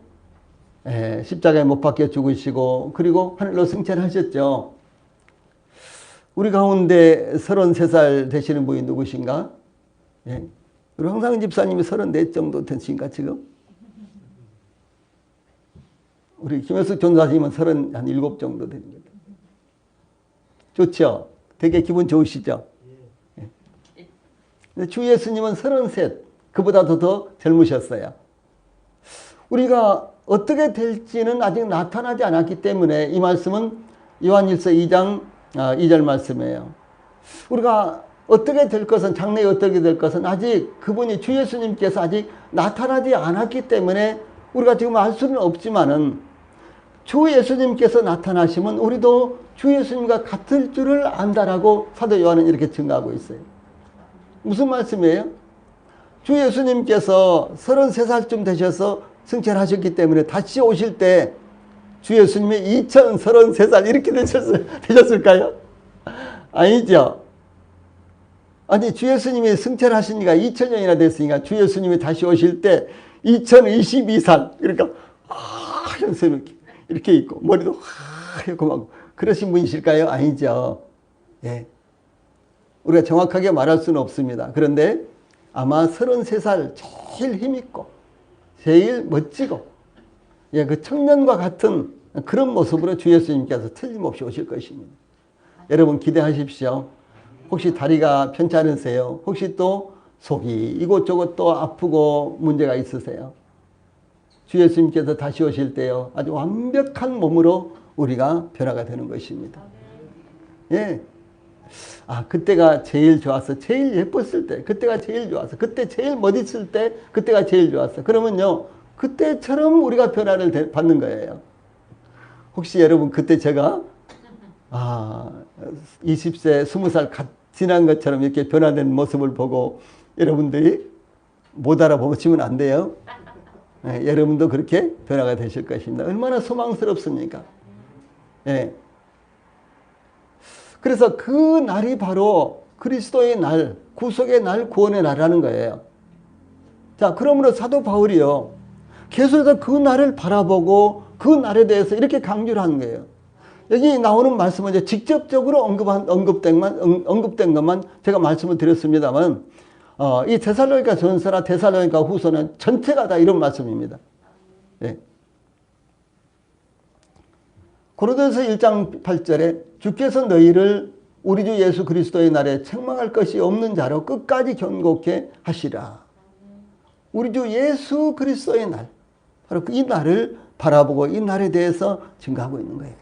A: 십자가에 못 박혀 죽으시고 그리고 하늘로 승천하셨죠. 우리 가운데 33살 되시는 분이 누구신가? 예. 우리 황상은 집사님이 34 정도 되신가 지금? 우리 김효숙 전사님은 37 정도 되는 거죠. 좋죠? 되게 기분 좋으시죠? 주 예수님은 33, 그보다도 더 젊으셨어요. 우리가 어떻게 될지는 아직 나타나지 않았기 때문에 이 말씀은 요한일서 2장 2절 말씀이에요. 우리가 어떻게 될 것은, 장래에 어떻게 될 것은 아직 그분이 주 예수님께서 아직 나타나지 않았기 때문에 우리가 지금 알 수는 없지만은, 주 예수님께서 나타나시면 우리도 주 예수님과 같을 줄을 안다라고 사도 요한은 이렇게 증거하고 있어요. 무슨 말씀이에요? 주 예수님께서 33살쯤 되셔서 승천하셨기 때문에 다시 오실 때 주 예수님이 2033살 이렇게 되셨을까요? 아니죠. 아니, 주 예수님이 승천하신 지가 2000년이나 됐으니까 주 예수님이 다시 오실 때 2022살, 그러니까 하얀색 이렇게 있고 머리도 하얗고 막 그러신 분이실까요? 아니죠. 예. 우리가 정확하게 말할 수는 없습니다. 그런데 아마 33살 제일 힘있고 제일 멋지고, 예, 그 청년과 같은 그런 모습으로 주 예수님께서 틀림없이 오실 것입니다. 여러분 기대하십시오. 혹시 다리가 편찮으세요? 혹시 또 속이 이곳저곳 또 아프고 문제가 있으세요? 주 예수님께서 다시 오실 때요, 아주 완벽한 몸으로 우리가 변화가 되는 것입니다. 예. 그때가 제일 좋았어. 제일 예뻤을 때. 그때가 제일 좋았어. 그때 제일 멋있을 때. 그때가 제일 좋았어. 그러면요, 그때처럼 우리가 변화를 받는 거예요. 혹시 여러분, 그때 제가 20세, 20살 지난 것처럼 이렇게 변화된 모습을 보고 여러분들이 못 알아보시면 안 돼요. 네, 여러분도 그렇게 변화가 되실 것입니다. 얼마나 소망스럽습니까? 네. 그래서 그 날이 바로 그리스도의 날, 구속의 날, 구원의 날이라는 거예요. 자, 그러므로 사도 바울이요, 계속해서 그 날을 바라보고 그 날에 대해서 이렇게 강조를 하는 거예요. 여기 나오는 말씀은 이제 직접적으로 언급된 것만 제가 말씀을 드렸습니다만, 이 데살로니가 전서나 데살로니가 후서는 전체가 다 이런 말씀입니다. 네. 고린도전서 1장 8절에 주께서 너희를 우리 주 예수 그리스도의 날에 책망할 것이 없는 자로 끝까지 견고케 하시라. 우리 주 예수 그리스도의 날, 바로 이 날을 바라보고 이 날에 대해서 증거하고 있는 거예요.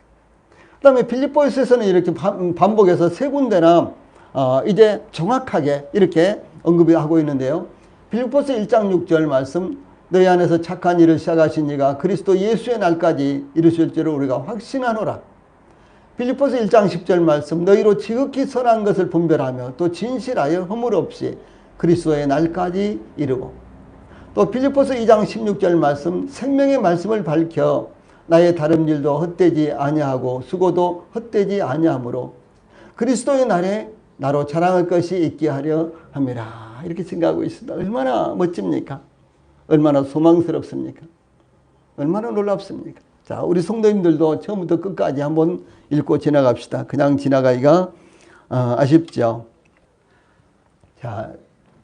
A: 그 다음에 빌립보서에서는 이렇게 반복해서 세 군데나 이제 정확하게 이렇게 언급을 하고 있는데요. 빌립보서 1장 6절 말씀, 너희 안에서 착한 일을 시작하신 이가 그리스도 예수의 날까지 이루실 줄을 우리가 확신하노라. 빌립보서 1장 10절 말씀, 너희로 지극히 선한 것을 분별하며 또 진실하여 허물 없이 그리스도의 날까지 이루고. 또 빌립보서 2장 16절 말씀, 생명의 말씀을 밝혀 나의 다른 일도 헛되지 아니하고 수고도 헛되지 아니하므로 그리스도의 날에 나로 자랑할 것이 있게 하려 함이라. 이렇게 생각하고 있습니다. 얼마나 멋집니까? 얼마나 소망스럽습니까? 얼마나 놀랍습니까? 자, 우리 성도님들도 처음부터 끝까지 한번 읽고 지나갑시다. 그냥 지나가기가 아쉽죠. 자,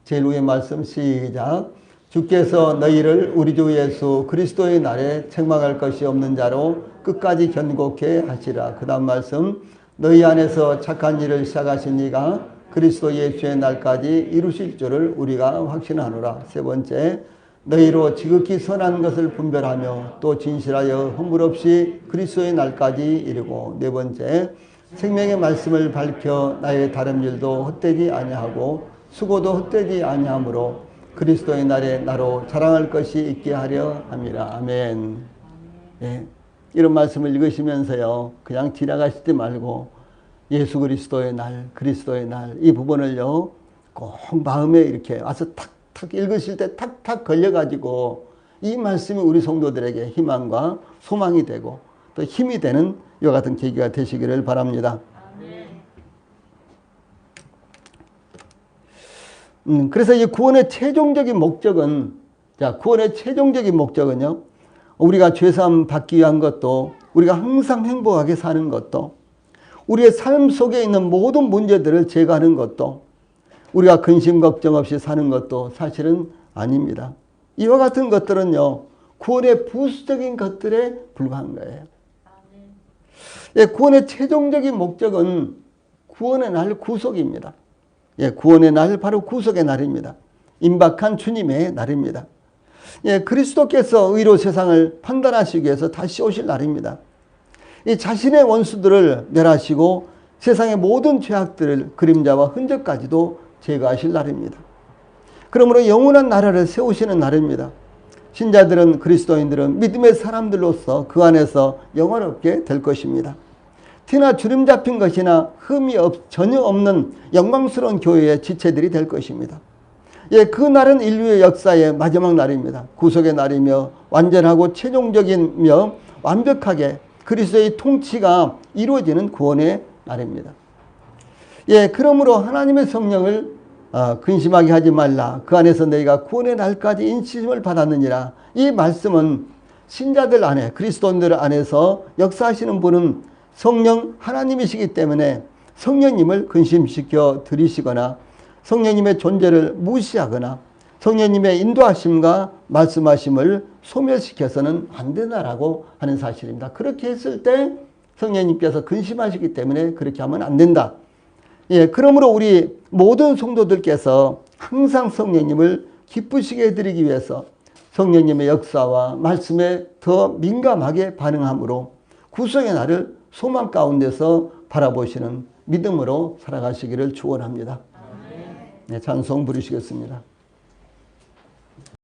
A: 제일 위의 말씀 시작. 주께서 너희를 우리 주 예수 그리스도의 날에 책망할 것이 없는 자로 끝까지 견고케 하시라. 그 다음 말씀, 너희 안에서 착한 일을 시작하신 이가 그리스도 예수의 날까지 이루실 줄을 우리가 확신하노라. 세 번째, 너희로 지극히 선한 것을 분별하며 또 진실하여 허물 없이 그리스도의 날까지 이루고. 네 번째, 생명의 말씀을 밝혀 나의 다른 일도 헛되지 아니하고 수고도 헛되지 아니하므로 그리스도의 날에 나로 자랑할 것이 있게 하려 함이라. 아멘. 예. 이런 말씀을 읽으시면서요, 그냥 지나가시지 말고 예수 그리스도의 날, 그리스도의 날, 이 부분을요, 꼭 마음에 이렇게 와서 탁탁 읽으실 때 탁탁 걸려가지고 이 말씀이 우리 성도들에게 희망과 소망이 되고 또 힘이 되는 이와 같은 계기가 되시기를 바랍니다. 그래서 이 구원의 최종적인 목적은, 구원의 최종적인 목적은요, 우리가 죄사함 받기 위한 것도, 우리가 항상 행복하게 사는 것도, 우리의 삶 속에 있는 모든 문제들을 제거하는 것도, 우리가 근심 걱정 없이 사는 것도 사실은 아닙니다. 이와 같은 것들은요, 구원의 부수적인 것들에 불과한 거예요. 예, 구원의 최종적인 목적은 구원의 날 구속입니다. 예, 구원의 날, 바로 구속의 날입니다. 임박한 주님의 날입니다. 예, 그리스도께서 의로 세상을 판단하시기 위해서 다시 오실 날입니다. 이 자신의 원수들을 멸하시고 세상의 모든 죄악들을, 그림자와 흔적까지도 제거하실 날입니다. 그러므로 영원한 나라를 세우시는 날입니다. 신자들은, 그리스도인들은 믿음의 사람들로서 그 안에서 영원롭게 될 것입니다. 티나 주름 잡힌 것이나 흠이 전혀 없는 영광스러운 교회의 지체들이 될 것입니다. 예, 그 날은 인류의 역사의 마지막 날입니다. 구속의 날이며 완전하고 최종적이며 완벽하게 그리스도의 통치가 이루어지는 구원의 날입니다. 예, 그러므로 하나님의 성령을 근심하게 하지 말라. 그 안에서 너희가 구원의 날까지 인치심을 받았느니라. 이 말씀은 신자들 안에, 그리스도인들 안에서 역사하시는 분은 성령 하나님이시기 때문에 성령님을 근심시켜 드리시거나 성령님의 존재를 무시하거나 성령님의 인도하심과 말씀하심을 소멸시켜서는 안 된다라고 하는 사실입니다. 그렇게 했을 때 성령님께서 근심하시기 때문에 그렇게 하면 안 된다. 예, 그러므로 우리 모든 성도들께서 항상 성령님을 기쁘시게 해드리기 위해서 성령님의 역사와 말씀에 더 민감하게 반응함으로 구속의 날을 소망 가운데서 바라보시는 믿음으로 살아가시기를 축원합니다. 네, 찬송 부르시겠습니다.